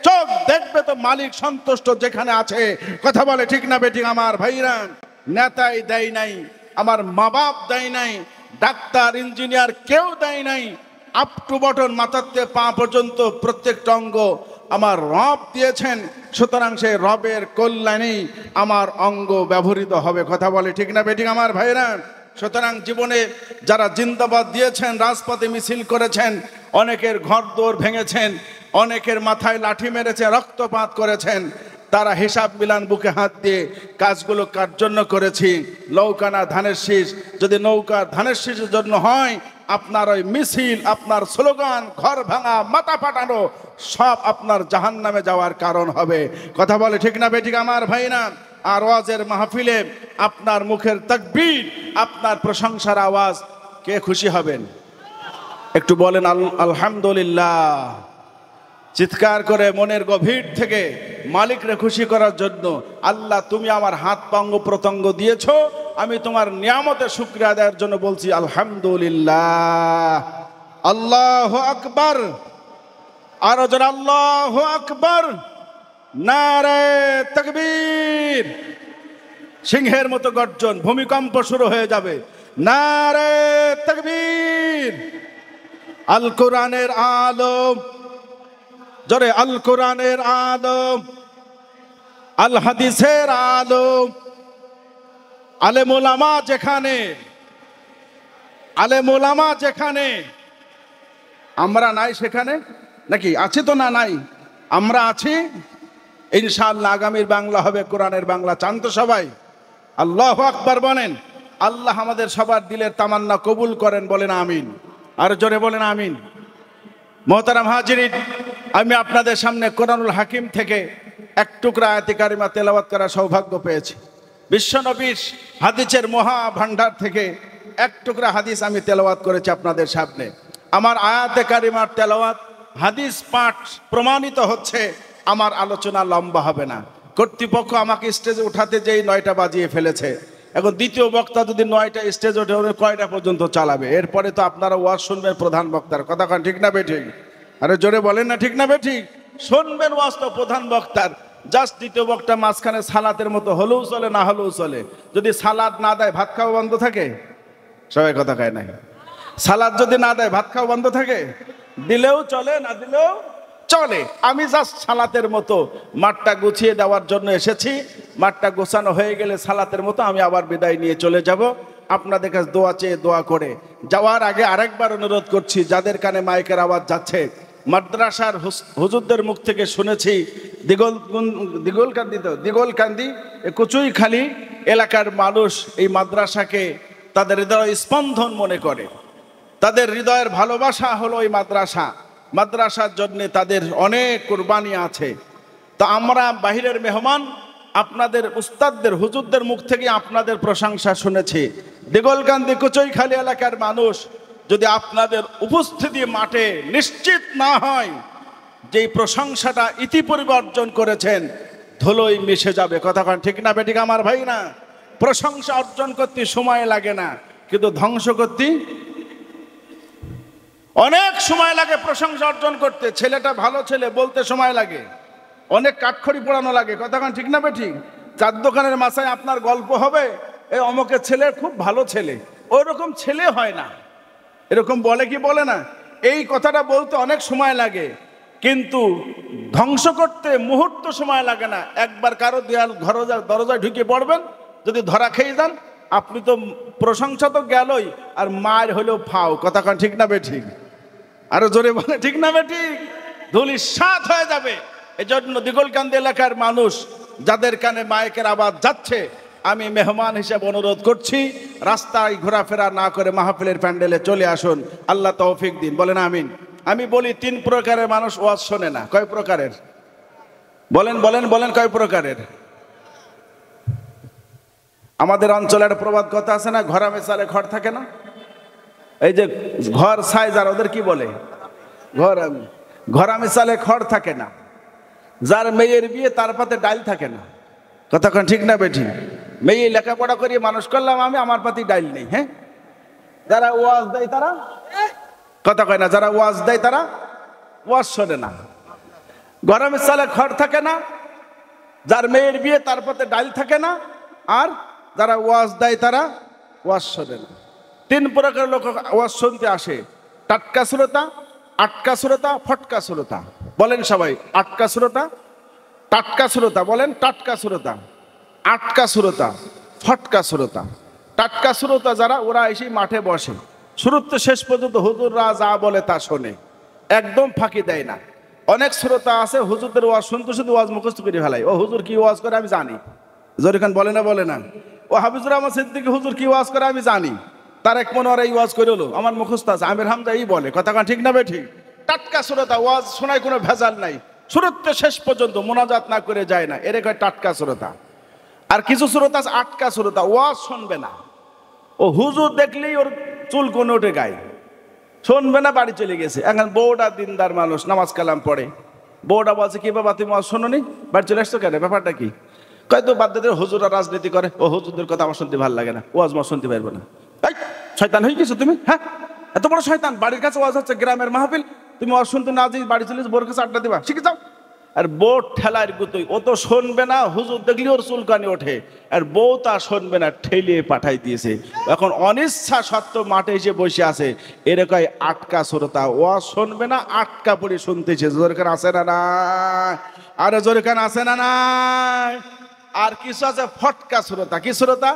চোখ দেখবে তো মালিক সন্তুষ্ট যেখানে আছে। কথা বলে ঠিক না বেঠিক আমার ভাইরা? নেতাই দেয় নাই, আমার মা বাপ দেয় নাই, ডাক্তার ইঞ্জিনিয়ার কেউ দেয় নাই, আপ টু বটন মাথাতে পা পর্যন্ত প্রত্যেকটা অঙ্গ আমার রব দিয়েছেন। সুতরাং সেই রবের কল্যাণেই আমার অঙ্গ ব্যবহৃত হবে। কথা বলে ঠিক না বেঠিক আমার ভাইরা? সুতরাং জীবনে যারা জিন্দাবাদ দিয়েছেন, রাজপথে মিছিল করেছেন, অনেকের ঘর দোর ভেঙেছেন, অনেকের মাথায় লাঠি মেরেছে, রক্তপাত করেছেন, তারা হিসাব মিলান বুকে হাত দিয়ে, কাজগুলো কার জন্য করেছি? নৌকা না ধানের শীষ? যদি নৌকা ধানের শীষের জন্য হয়, আপনার ওই মিছিল, আপনার স্লোগান, ঘর ভাঙা, মাথা ফাটানো সব আপনার জাহান্নামে যাওয়ার কারণ হবে। কথা বলে ঠিক না বেঠিক আমার ভাইরা? আর ওয়াজের মাহফিলে আপনার মুখের তাকবীর, আপনার প্রশংসার আওয়াজ, কে খুশি হবেন? একটু বলেন আলহামদুলিল্লাহ। চিৎকার করে মনের গভীর থেকে মালিকরে খুশি করার জন্য, আল্লাহ তুমি আমার হাত পাঙ্গ প্রত্যঙ্গ দিয়েছ, আমি তোমার নিয়ামতের শুকরিয়া আদায়ের জন্য বলছি আলহামদুলিল্লাহ। আল্লাহু আকবার। আরো জোরে আল্লাহু আকবার। নারে তাকবীর। সিংহের মতো গর্জন, ভূমিকম্প শুরু হয়ে যাবে। নারে তাকবীর। আল কোরআনের আলম, জোরে আল কোরআনের আলম, আল হাদিসের আলম। আলেম ওলামা যেখানে, আলেম ওলামা যেখানে, আমরা নাই সেখানে নাকি? আছি তো না নাই? আমরা আছি। ইনশাআল্লাহ আগামীর বাংলা হবে কোরআনের বাংলা। চান তো সবাই? আল্লাহু আকবার বলেন। আল্লাহ আমাদের সবার দিলের তামান্না কবুল করেন, বলেন আমিন। আর জোরে বলেন আমিন। মোহতারাম হাজিরিন, আমি আপনাদের সামনে কোরআনুল হাকিম থেকে এক টুকরা আয়াতে কারিমা তেলাওয়াত করার সৌভাগ্য পেয়েছি। বিশ্বনবীর হাদিসের মহা ভান্ডার থেকে এক টুকরা হাদিস আমি তেলাওয়াত করেছি আপনাদের সামনে। আমার আয়াতে কারিমার তেলাওয়াত, হাদিস পাঠ প্রমাণিত হচ্ছে আমার আলোচনা লম্বা হবে না। কর্তৃপক্ষ আমাকে স্টেজে উঠাতে যেই 9টা বাজিয়ে ফেলেছে। এখন দ্বিতীয় বক্তা যদি 9টা স্টেজ ওঠে, ওদের কয়টা পর্যন্ত চালাবে? এরপরে তো আপনারা ওয়াজ শুনবেন প্রধান বক্তার কথা। কারণ ঠিক না বেঠিক? আরে জোরে বলেন না ঠিক না বেঠিক? শুনবেন ওয়াজ তো প্রধান বক্তার। জাস্ট দ্বিতীয় বক্তা মাঝখানে সালাতের মতো হলেও চলে, না হলেও চলে। যদি সালাদ না দেয় ভাত খাওয়া বন্ধ থাকে? সবাই কথা কয় নাই। সালাদ যদি না দেয় ভাত খাওয়া বন্ধ থাকে? দিলেও চলে, না দিলেও চলে। আমি জাস্ট সালাতের মতো মাঠটা গুছিয়ে দেওয়ার জন্য এসেছি। মাঠটা গোছানো হয়ে গেলে সালাতের মতো আমি আবার বিদায় নিয়ে চলে যাব। আপনাদের কাছে দোয়া চেয়ে দোয়া করে যাওয়ার আগে আরেকবার অনুরোধ করছি, যাদের কানে মাইকের আওয়াজ যাচ্ছে, মাদ্রাসার হুজুরদের মুখ থেকে শুনেছি দিগলকান্দি কুচুইখালী এলাকার মানুষ এই মাদ্রাসাকে তাদের হৃদয় স্পন্দন মনে করে। তাদের হৃদয়ের ভালোবাসা হলো এই মাদ্রাসা। মাদ্রাসার জন্য তাদের অনেক কুরবানি আছে। তো আমরা বাহিরের মেহমান, আপনাদের উস্তাদদের হুজুরদের মুখ থেকে আপনাদের প্রশংসা শুনেছি। দিগলকান্দি কুচুইখালী এলাকার মানুষ যদি আপনাদের উপস্থিতি মাঠে নিশ্চিত না হয় যেই প্রশংসাটা ইতিপূর্বে অর্জন করেছেন, ধুলোয় মিশে যাবে। কথা কন ঠিক না বেঠিক আমার ভাই? না, প্রশংসা অর্জন করতে সময় লাগে না, কিন্তু ধ্বংস করতে অনেক সময় লাগে। প্রশংসা অর্জন করতে ছেলেটা ভালো ছেলে বলতে সময় লাগে, অনেক কাঠখড়ি পোড়ানো লাগে। কথা কন ঠিক না বেঠিক? চার দোকানের মাথায় আপনার গল্প হবে, এই অমকের ছেলে খুব ভালো ছেলে, ওই রকম ছেলে হয় না। এরকম বলে কি বলে না? এই কথাটা বলতে অনেক সময় লাগে, কিন্তু ধ্বংস করতে মুহূর্ত সময় লাগে না। একবার কারো দেয়াল দরজায় ঢুকে পড়বেন, যদি ধরা খেয়ে যান, আপনি তো প্রশংসা তো গেলই, আর মায়ের হলেও ফাও। কথা কন ঠিক না বেঠিক? আরো জোরে বলে ঠিক না বেঠিক? ধুলির সাথ হয়ে যাবে। এজন্য দিগলকান্দি এলাকার মানুষ যাদের কানে মাইকের আওয়াজ যাচ্ছে, আমি মেহমান হিসেবে অনুরোধ করছি, রাস্তায় ঘোরাফেরা না করে মাহফিলের প্যান্ডেলে চলে আসুন। আল্লাহ তৌফিক দিন, বলেন আমিন। আমি বলি 3 প্রকারের মানুষ ওয়াজ শোনে না। কয় প্রকারের? বলেন বলেন বলেন, কয় প্রকারের? আমাদের অঞ্চলে একটা প্রবাদ কথা আছে না, ঘরা মেসালে ঘর থাকে না? এই যে ঘর সাইজ, আর ওদের কি বলে? ঘরা মেসালে খড় থাকে না। যার মেয়ের বিয়ে তার পাতে ডাল থাকে না। কতক্ষণ ঠিক না বেঠিক? মেয়ে লেখাপড়া করিয়ে মানুষ করলাম আমি, আমার পাতি ডাইল নেই। হ্যাঁ, যারা ওয়াজ দেয় তারা কথা কয় না, যারা ওয়াজ দেয় তারা ওয়াজ শোনে না। গরমের সালে খড় থাকে না, যার মেয়ের বিয়ে তার পাতে ডাইল থাকে না, আর যারা ওয়াজ দেয় তারা ওয়াজ শোনে না। 3 প্রকার লোক ওয়াজ শুনতে আসে: টাটকা শ্রোতা, আটকা শ্রোতা, ফটকা শ্রোতা। বলেন সবাই, আটকা শ্রোতা, টাটকা শ্রোতা। বলেন, টাটকা শ্রোতা, আটকা শ্রোতা, ফটকা শ্রোতা। টাটকা শ্রোতা যারা, ওরা এসে মাঠে বসে, শুরুতে শেষ পর্যন্ত হুজুররা যা বলে তা শোনে, একদম ফাঁকি দেয় না। অনেক শ্রোতা আছে হুজুরদের ওয়াজ শুনতে শুধু ওয়াজ মুখস্থ করে ফেলাই। ও হুজুর কি ওয়াজ করে আমি জানি। জরিখান বলে না, বলে না? ও হাফিজুর রহমান সিদ্দিকী হুজুর কি ওয়াজ করে আমি জানি। তার এক মনে এই ওয়াজ করে হলো, আমার মুখস্থ আছে। আমির হামজা এই বলে। কথা ঠিক না বেঠিক? টাটকা শ্রোতা, ওয়াজ শোনায় কোনো ভেজাল নাই, শুরুতে শেষ পর্যন্ত মোনাজাত না করে যায় না, এর কয় টাটকা শ্রোতা। আর কিছু শ্রোতা আছে আটকা শ্রোতা, ওয়াজ শুনবে না। ও হুজুর দেখলেই ওর চুল কোন ওঠে গায়ে, শুনবে না, বাড়ি চলে গেছে। এখন বউটা দিনদার মানুষ, নামাজ কালাম পড়ে। বউটা বলছে, কি বাবা তুমি ওয়াজ শোনোনি, বাড়ি চলে আসছো কেন, ব্যাপারটা কি? কয় তো বাদ দিয়ে হুজুরা রাজনীতি করে, ও হুজুরদের কথা আমার শুনতে ভালো লাগে না, ওয়াজ মা শুনতে পারবো না। এই শয়তান হয়ে গেছো তুমি, হ্যাঁ এত বড় শয়তান। বাড়ির কাছে ওয়াজ হচ্ছে, গ্রামের মাহফিল, তুমি ওয়াজ শুনতে না যাই বাড়ি চলে বোর কাছে আড্ডা দিবা, শিখে যাও। আর বউ ঠেলার গুতোই, ও তো শুনবে না, হুজুর দেখলি ওর চুলকানি ওঠে, আর বউ তা শুনবে না, ঠেলিয়ে পাঠাই দিয়েছে। এখন অনিচ্ছা সত্ত্বেও মাঠে এসে বসে আছে, এরকম আটকা শ্রোতা, ও শুনবে না, আটকা পড়ে শুনতেছে। জোরখান আছে না না? আরে জোরখান আছে না না? আর কিছু আছে ফটকা শ্রোতা। কি শ্রোতা?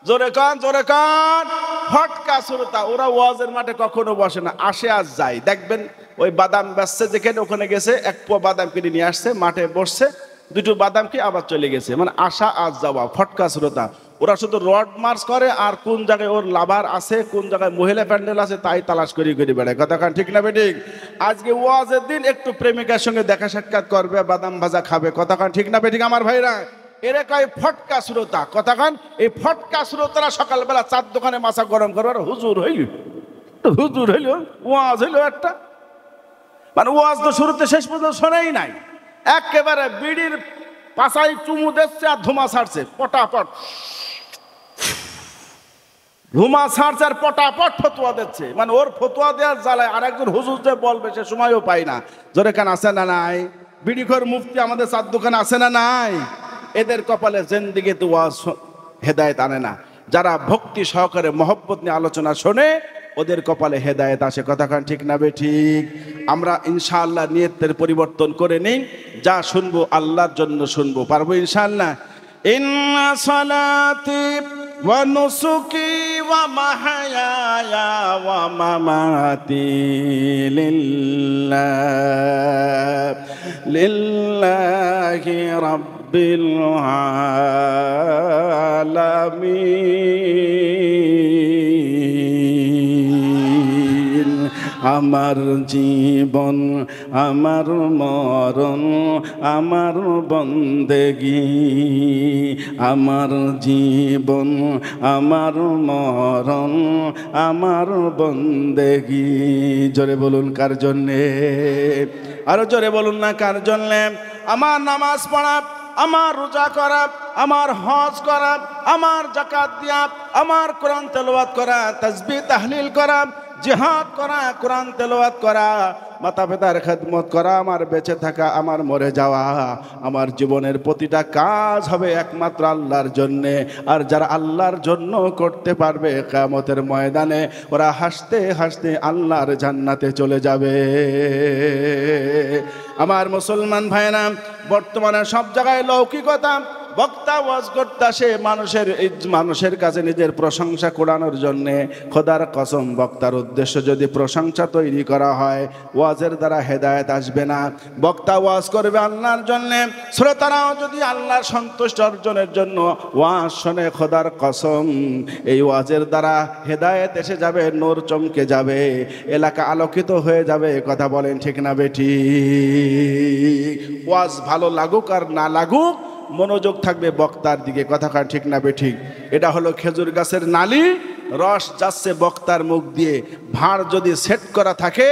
জোরে কান, জোরে কান। ফটকা শ্রোতা, ওরা ওয়াজের মাঠে কখনো বসে না, আসে আজ যায়। দেখবেন ওই বাদাম বেচছে যেখানে, ওখানে গেছে, এক পোয়া বাদাম কিনে নিয়ে আসছে, মাঠে বসছে, দুটো বাদাম কি আবার চলে গেছে, মানে আসা আজ যাওয়া। ফটকা শ্রোতা, ওরা শুধু রড মার্চ করে, আর কোন জায়গায় ওর লাভার আছে, কোন জায়গায় মহিলা প্যান্ডেল আছে, তাই তালাশ করি করে বেড়ায়। কথা কান ঠিক না বেঠিক? আজকে ওয়াজের দিন একটু প্রেমিকার সঙ্গে দেখা সাক্ষাৎ করবে, বাদাম ভাজা খাবে। কথা কান ঠিক না বেঠিক আমার ভাইরা? এরকম ফটকা শ্রোতা। কথা কান, এই ফটকা শ্রোতারা সকালবেলা চার দোকানে মাথা গরম করবে, হুজুর হইল, হুজুর হইল, ওয়াজ হইল একটা, মানে ওয়াজ তো শুরুতে শেষ পর্যন্ত শোনেই নাই, একেবারে বিড়ির পাশায় চুমু দিচ্ছে আর ধুমা ছাড়ছে, পটাপট ধুমা ছাড়ছে আর পটাপট ফতুয়া দিচ্ছে। মানে ওর ফতুয়া দেওয়ার জ্বালায় আর একজন হুজুর যে বলবে সে সময়ও পায় না। জোরে কান আছে না নাই? বিড়িখোর মুফতি আমাদের চার দোকানে আছে না নাই? এদের কপালে জিন্দেগি তো ওয়াজ হেদায়েত আনে না। যারা ভক্তি সহকারে মহব্বত নিয়ে আলোচনা শোনে, ওদের কপালে হেদায়েত আসে। কথা কান ঠিক না বেঠিক? আমরা ইনশাআল্লাহ নিয়তের পরিবর্তন করে নিই, যা শুনবো আল্লাহর জন্য শুনবো, পারবো ইনশাআল্লাহ। ইন্না সালাতি ওয়া নুসুকি ওয়া মাহয়ায়া ওয়া মামাতি লিল্লাহি রাব্বিল আলামিন। আমার জীবন, আমার মরণ, আমার বন্দেগী, আমার জীবন, আমার মরণ, আমার বন্দেগী। জোরে বলুন কার জন্যে? আরো জোরে বলুন না কার জন্যে? আমার নামাজ পড়া, আমার রোজা করা, আমার হজ করা, আমার যাকাত দেয়া, আমার কোরআন তেলাওয়াত করা, তাসবিহ তাহলিল করা, জিহাদ করা, কোরআন তেলাওয়াত করা, মাতা পিতার খেদমত করা, আমার বেঁচে থাকা, আমার মরে যাওয়া, আমার জীবনের প্রতিটা কাজ হবে একমাত্র আল্লাহর জন্যে। আর যারা আল্লাহর জন্য করতে পারবে, কিয়ামতের ময়দানে ওরা হাসতে হাসতে আল্লাহর জান্নাতে চলে যাবে। আমার মুসলমান ভাইরা, বর্তমানে সব জায়গায় লৌকিকতা, বক্তা ওয়াজ করতে আসে মানুষের কাছে নিজের প্রশংসা কুড়ানোর জন্যে। খোদার কসম, বক্তার উদ্দেশ্য যদি প্রশংসা তৈরি করা হয়, ওয়াজের দ্বারা হেদায়েত আসবে না। বক্তা ওয়াজ করবে আল্লাহর জন্যে, শ্রোতারাও যদি আল্লাহর সন্তুষ্ট অর্জনের জন্য ওয়াজ শোনে, খোদার কসম এই ওয়াজের দ্বারা হেদায়েত এসে যাবে, নূর চমকে যাবে, এলাকা আলোকিত হয়ে যাবে। কথা বলেন ঠিক না বেঠিক? ওয়াজ ভালো লাগুক আর না লাগুক, মনোযোগ থাকবে বক্তার দিকে। কথা কার ঠিক না বেঠিক? এটা হলো খেজুর গাছের নালি, রস যাচ্ছে বক্তার মুখ দিয়ে। ভাঁড় যদি সেট করা থাকে,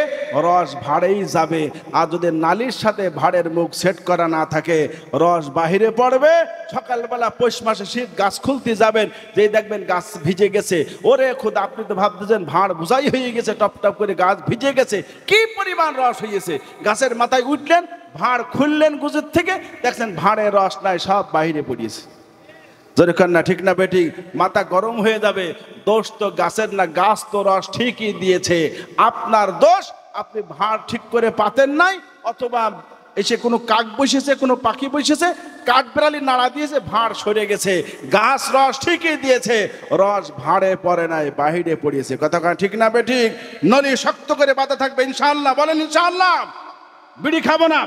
রস ভাঁড়েই যাবে। আর যদি নালির সাথে ভাঁড়ের মুখ সেট করা না থাকে, রস বাহিরে পড়বে। সকালবেলা পৌষ মাসে শীত, গাছ খুলতে যাবেন, যেই দেখবেন গাছ ভিজে গেছে, ওরে খুদ আপনি তো ভাবতেছেন ভাঁড় বোঝাই হয়ে গেছে, টপ টপ করে গাছ ভিজে গেছে, কি পরিমাণ রস হয়েছে। গাছের মাথায় উঠলেন, ভাঁড় খুললেন গুজের থেকে, দেখছেন ভাঁড়ের রস নাই, সব বাহিরে পড়িয়েছে। যেরকম না ঠিক না বেঠিক? মাথা গরম হয়ে যাবে। দোষ তো গাছের না, গাছ তো রস ঠিকই দিয়েছে। আপনার দোষ, আপনি ভাঁড় ঠিক করে পাতেন নাই, অথবা এসে কোনো কাক বসেছে, কোনো পাখি বসেছে, কাঠ বেড়ালি নাড়া দিয়েছে, ভাঁড় সরে গেছে। গাছ রস ঠিকই দিয়েছে, রস ভাঁড়ে পড়ে নাই, বাহিরে পড়িয়েছে। কথা ঠিক না বেঠিক? নলি শক্ত করে বাঁধা থাকবে ইনশাআল্লাহ। বলেন ইনশাআল্লাহ। বিড়ি খাবো না,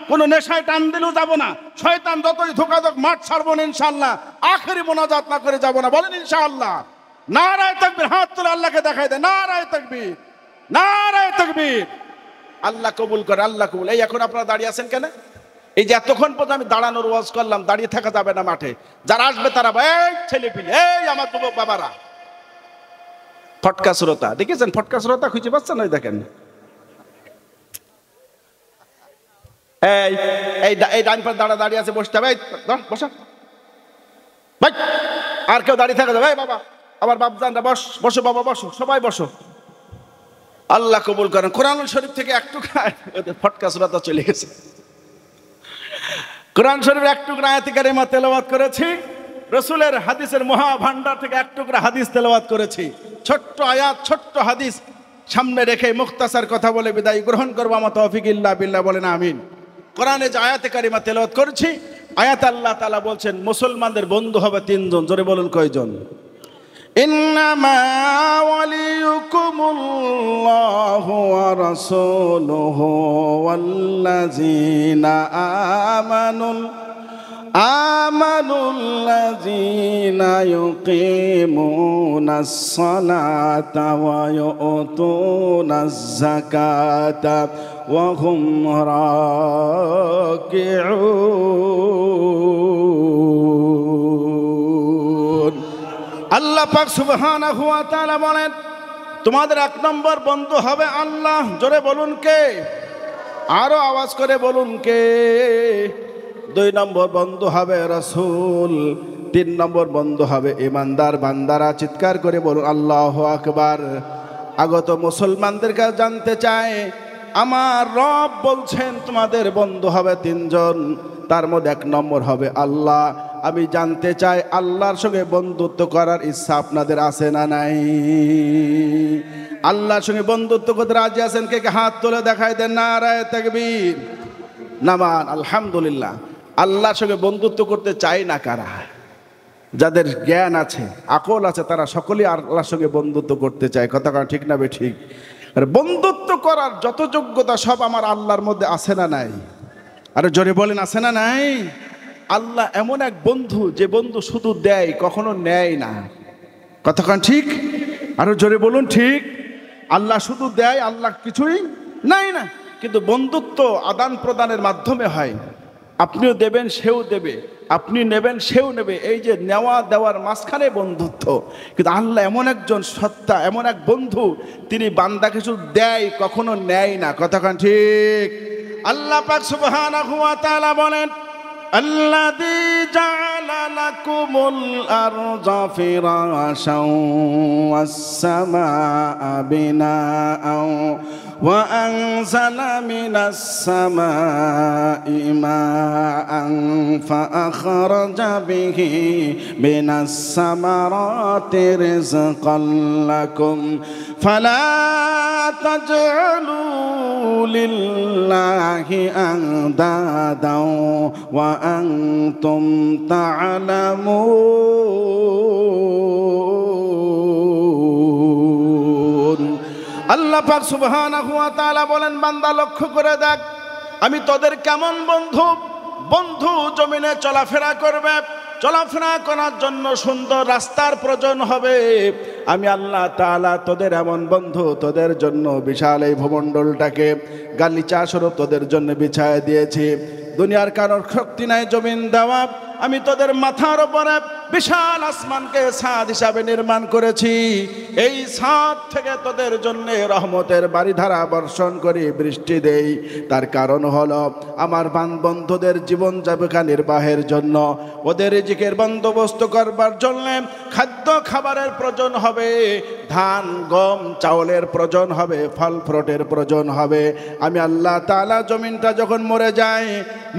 কোনো নেশায় টান দিলেও যাবো না, শয়তান যতই ধোকা দোক মাঠ ছাড়বো না ইনশাআল্লাহ। আখেরি মোনাজাত না করে যাবো না। বলেন ইনশাআল্লাহ। নারায়ে তাকবীর, হাত তুলে আল্লাহকে দেখাই দেয়, নারায়ে তাকবীর, নারায়ে তাকবীর। আল্লাহ কবুল করে, আল্লাহ কবুল। এই এখন আপনারা দাঁড়িয়ে আছেন কেন? এই যে এতক্ষণ পর্যন্ত আমি দাঁড়ানোর ওয়াজ করলাম, দাঁড়িয়ে থাকা যাবে না মাঠে। যারা আসবে তারা, এই ছেলে পিলে, এই আমার যুবক বাবারা, ফটকা শ্রোতা দেখেছেন? ফটকা শ্রোতা খুঁজে পাচ্ছেন? ওই দেখেন, এই এই ডান পাশে দাঁড়িয়ে আছে, বসতে হবে। বসো ভাই, আর কেউ দাঁড়িয়ে থাকা যাবে? বাবা, আমার বাপজানরা বসো বাবা, বসো, সবাই বসো। আল্লাহ কবুল করেন। কোরআন শরীফ থেকে একটু ফটকা শ্রোতা চলে গেছে। কোরআন শরীফের এক টুকরা আয়াত কারিমা তেলাওয়াত করেছি, রসুলের হাদিসের মহাভান্ডার থেকে এক টুকরা হাদিস তেলাওয়াত করেছি। ছোট্ট আয়াত, ছোট্ট হাদিস সামনে রেখে মুখতাসার কথা বলে বিদায় গ্রহণ করবো। আমার তৌফিক ইল্লা বিল্লাহ, বলেন আমিন। কোরআনে যে আয়াতে কারিমা তেলাওয়াত করেছি, আয়াত আল্লাহ তাআলা বলছেন মুসলমানদের বন্ধু হবে তিনজন। জোরে বলুন কয়জন? ইন্নামা ওয়ালিয়ুকুমুল্লাহু ওয়া রাসূলুহু ওয়াল্লাযীনা আমানুল্লাযীনা ইউকিমুনাস সালাতা ওয়া ইউতুনাজ যাকাতা ওয়া হুম রাকিউন। আল্লাহ পাক সুবহানাহু ওয়া তাআলা বলেন তোমাদের এক নম্বর বন্ধু হবে আল্লাহ। জোরে বলুন কে? আরো আওয়াজ করে বলুন কে? দুই নম্বর বন্ধু হবে রাসূল। তিন নম্বর বন্ধু হবে ঈমানদার বান্দারা। চিৎকার করে বলুন আল্লাহু আকবার। আগত মুসলমানদের কাছে জানতে চায়, আমার রব বলছেন তোমাদের বন্ধু হবে তিনজন, তার মধ্যে এক নম্বর হবে আল্লাহ। আমি জানতে চাই আল্লাহর সঙ্গে বন্ধুত্ব করার ইচ্ছা আপনাদের আছে না নাই? আল্লাহর সঙ্গে বন্ধুত্ব করতে রাজি আছেন? কে কে হাত তুলে দেখাই দেন। নারায়ে তাকবীর, নামান আলহামদুলিল্লাহ। আল্লাহর সঙ্গে বন্ধুত্ব করতে চাই না কারা? যাদের জ্ঞান আছে, আকল আছে, তারা সকলেই আল্লাহর সঙ্গে বন্ধুত্ব করতে চায়। কথা কারণ ঠিক না বে ঠিক? বন্ধুত্ব করার যত যোগ্যতা সব আমার আল্লাহর মধ্যে আছে না নাই? আরে জোরে বলেন আছে না নাই? আল্লাহ এমন এক বন্ধু, যে বন্ধু শুধু দেয়, কখনো নেয় না। কথা কারণ ঠিক? আরো জোরে বলুন ঠিক। আল্লাহ শুধু দেয়, আল্লাহ কিছুই নেয় না। কিন্তু বন্ধুত্ব আদান প্রদানের মাধ্যমে হয়। আপনিও দেবেন, সেও দেবে, আপনি নেবেন, সেও নেবে। এই যে নেওয়া দেওয়ার মাঝখানে বন্ধুত্ব। কিন্তু আল্লাহ এমন একজন সত্তা, এমন এক বন্ধু, তিনি বান্দাকে শুধু দেয়, কখনো নেয় না। কথা কান ঠিক? আল্লাহ পাক সুবহানাহু ওয়া তাআলা বলেন আল্লাযী জাআলা লাকুমুল আরযা ফিরাশাও ওয়াস সামাআ বিনাআও ওয়া আনজালা মিনাস সামাই মাআন ফাআখরাজা বিহি মিনাস সামারাতি রিজকান লাকুম ফালা তাজআলু লিল্লাহি আনদাদাও ওয়া আনতুম তা'লামুন। আল্লাহ পাক সুবহানাহু ওয়া তাআলা বলেন বান্দা লক্ষ্য করে দেখ, আমি তোদের কেমন বন্ধু। বন্ধু জমিনে চলাফেরা করবে, চলাফেরা করার জন্য সুন্দর রাস্তার প্রয়োজন হবে। আমি আল্লাহ তাআলা তোদের এমন বন্ধু, তোদের জন্য বিশাল এই ভূমণ্ডলটাকে গালিচা স্বরূপ তোদের জন্য বিছায় দিয়েছি। দুনিয়ার কারোর শক্তি নাই জমিন দেওয়া। আমি তোদের মাথার উপরে বিশাল আসমানকে ছাদ হিসাবে নির্মাণ করেছি। এই ছাদ থেকে তোদের জন্য রহমতের বারিধারা বর্ষণ করি, বৃষ্টি দেই। তার কারণ হলো আমার বন্ধুদের জীবন জীবিকা নির্বাহের জন্য, ওদের রিজিকের বন্দোবস্ত করবার জন্য খাদ্য খাবারের প্রয়োজন হবে, ধান গম চাউলের প্রয়োজন হবে, ফল ফ্রুটের প্রয়োজন হবে। আমি আল্লাহ তাআলা জমিনটা যখন মরে যায়,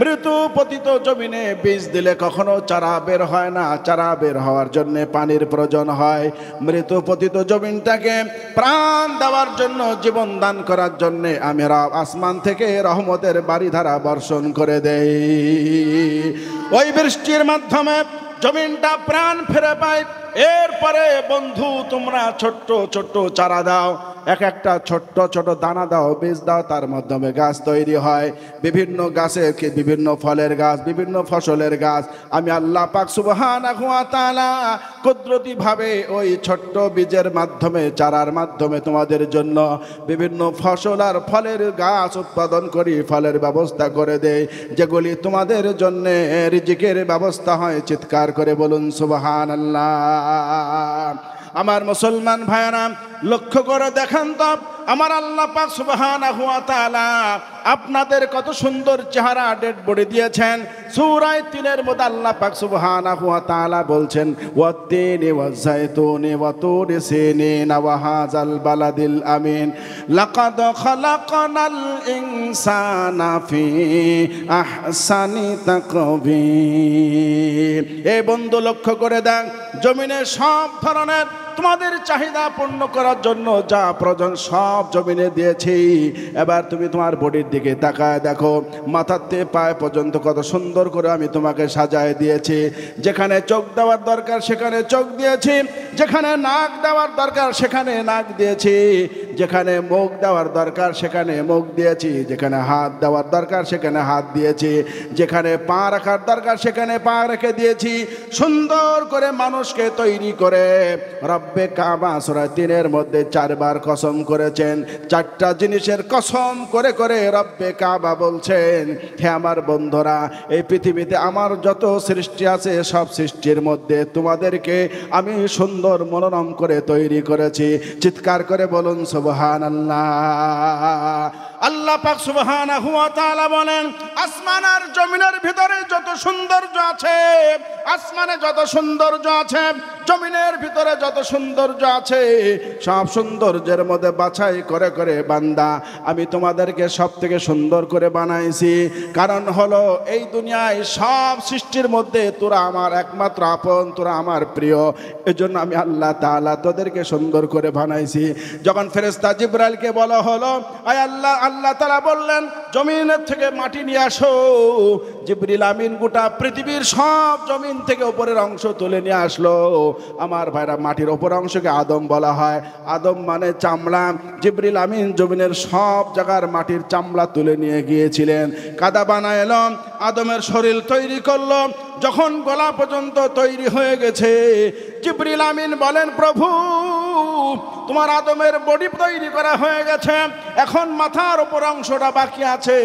মৃত্যু পতিত জমিনে বীজ দিলে কখনো চারা বের হয় না। চারা বের হওয়ার জন্য পানির প্রয়োজন হয়। মৃত পতিত জমিনটাকে প্রাণ দেওয়ার জন্য, জীবন দান করার জন্য আমি আসমান থেকে রহমতের বারিধারা বর্ষণ করে দেই। ওই বৃষ্টির মাধ্যমে জমিনটা প্রাণ ফিরে পায়। এরপরে বন্ধু তোমরা ছোট্ট ছোট্ট চারা দাও, এক একটা ছোট্ট ছোট দানা দাও, বীজ দাও, তার মাধ্যমে গাছ তৈরি হয়। বিভিন্ন গাছের বিভিন্ন ফলের গাছ, বিভিন্ন ফসলের গাছ। আমি আল্লাহ পাক সুবহানাহু ওয়া তাআলা কুদরতি ভাবে ওই ছোট্ট বীজের মাধ্যমে, চারার মাধ্যমে তোমাদের জন্য বিভিন্ন ফসল আর ফলের গাছ উৎপাদন করি, ফলের ব্যবস্থা করে দেই, যেগুলি তোমাদের জন্য রিজিকের ব্যবস্থা হয়। চিৎকার করে বলুন সুবহানাল্লাহ। আমার মুসলমান ভাইরা লক্ষ্য করে দেখেন তো, আমার আল্লাহ পাক সুবহানাহু ওয়া তাআলা আপনাদের কত সুন্দর চেহারা ডেড বডি দিয়েছেন। সূরা 3-এর মধ্যে আল্লাহ পাক সুবহানাহু ওয়া তাআলা বলছেন ওয়াত-তিনি ওয়াজ-যাইতুনি ওয়া তুরি সিনিন ওয়া হাযাল বালাদিল আমিন লাকাদ খালাকনাল ইনসানা ফি আহসানি তাকবীর। এই বন্ধু লক্ষ্য করে দেখ, জমিনের সব ধরনের তোমাদের চাহিদা পূর্ণ করার জন্য যা প্রয়োজন সব জমিনে দিয়েছি। এবার তুমি তোমার বডির দিকে তাকায় দেখো, মাথাতে পায়ে পর্যন্ত কত সুন্দর করে আমি তোমাকে সাজায় দিয়েছি। যেখানে চোখ দেওয়ার দরকার সেখানে চোখ দিয়েছি, যেখানে নাক দেওয়ার দরকার সেখানে নাক দিয়েছি, যেখানে মুখ দেওয়ার দরকার সেখানে মুখ দিয়েছি, যেখানে হাত দেওয়ার দরকার সেখানে হাত দিয়েছি, যেখানে পা রাখার দরকার সেখানে পা রেখে দিয়েছি। সুন্দর করে মানুষকে তৈরি করে রব্বে কাবা সূরা 3-এর মধ্যে 4 বার কসম করেছেন। 4টা জিনিসের কসম করে করে রব্বে কাবা বলছেন, হে আমার বন্ধুরা, এই পৃথিবীতে আমার যত সৃষ্টি আছে সব সৃষ্টির মধ্যে তোমাদেরকে আমি সুন্দর মনোরম করে তৈরি করেছি। চিৎকার করে বলুন সুবহানাল্লাহ। আল্লাহ পাক সুবহানাহু ওয়া তাআলা বলেন, আসমান আর জমিনের ভিতরে যত সৌন্দর্য আছে, আসমানে যত সৌন্দর্য আছে, জমিনের ভিতরে যত সৌন্দর্য আছে, সব সৌন্দর্যের মধ্যে বাছাই করে করে বান্দা আমি তোমাদেরকে সব থেকে সুন্দর করে বানাইছি। কারণ হলো এই দুনিয়ায় সব সৃষ্টির মধ্যে তোরা আমার একমাত্র আপন, তোরা আমার প্রিয়। এজন্য আমি আল্লাহ তাআলা তোদেরকে সুন্দর করে বানাইছি। যখন ফেরেশতা জিবরাইলকে বলা হলো, আয় আল্লাহ, আল্লাহ তাআলা বললেন জমিনের থেকে মাটি নিয়ে আসো। জিবরিল আমিন গোটা পৃথিবীর সব জমিন থেকে উপরের অংশ তুলে নিয়ে আসলো। আমার ভাইরা, মাটির ওপর অংশকে আদম বলা হয়। আদম মানে চামড়া। জিবরিল আমিন জমিনের সব জায়গার মাটির চামড়া তুলে নিয়ে গিয়েছিলেন, কাদা বানাইলো, আদমের শরীর তৈরি করলো। যখন গলা পর্যন্ত তৈরি হয়ে গেছে, জিবরিল আমিন বলেন, প্রভু তোমার আদমের বডি তৈরি করা হয়ে গেছে, এখন মাথার উপর অংশটা বাকি আছে,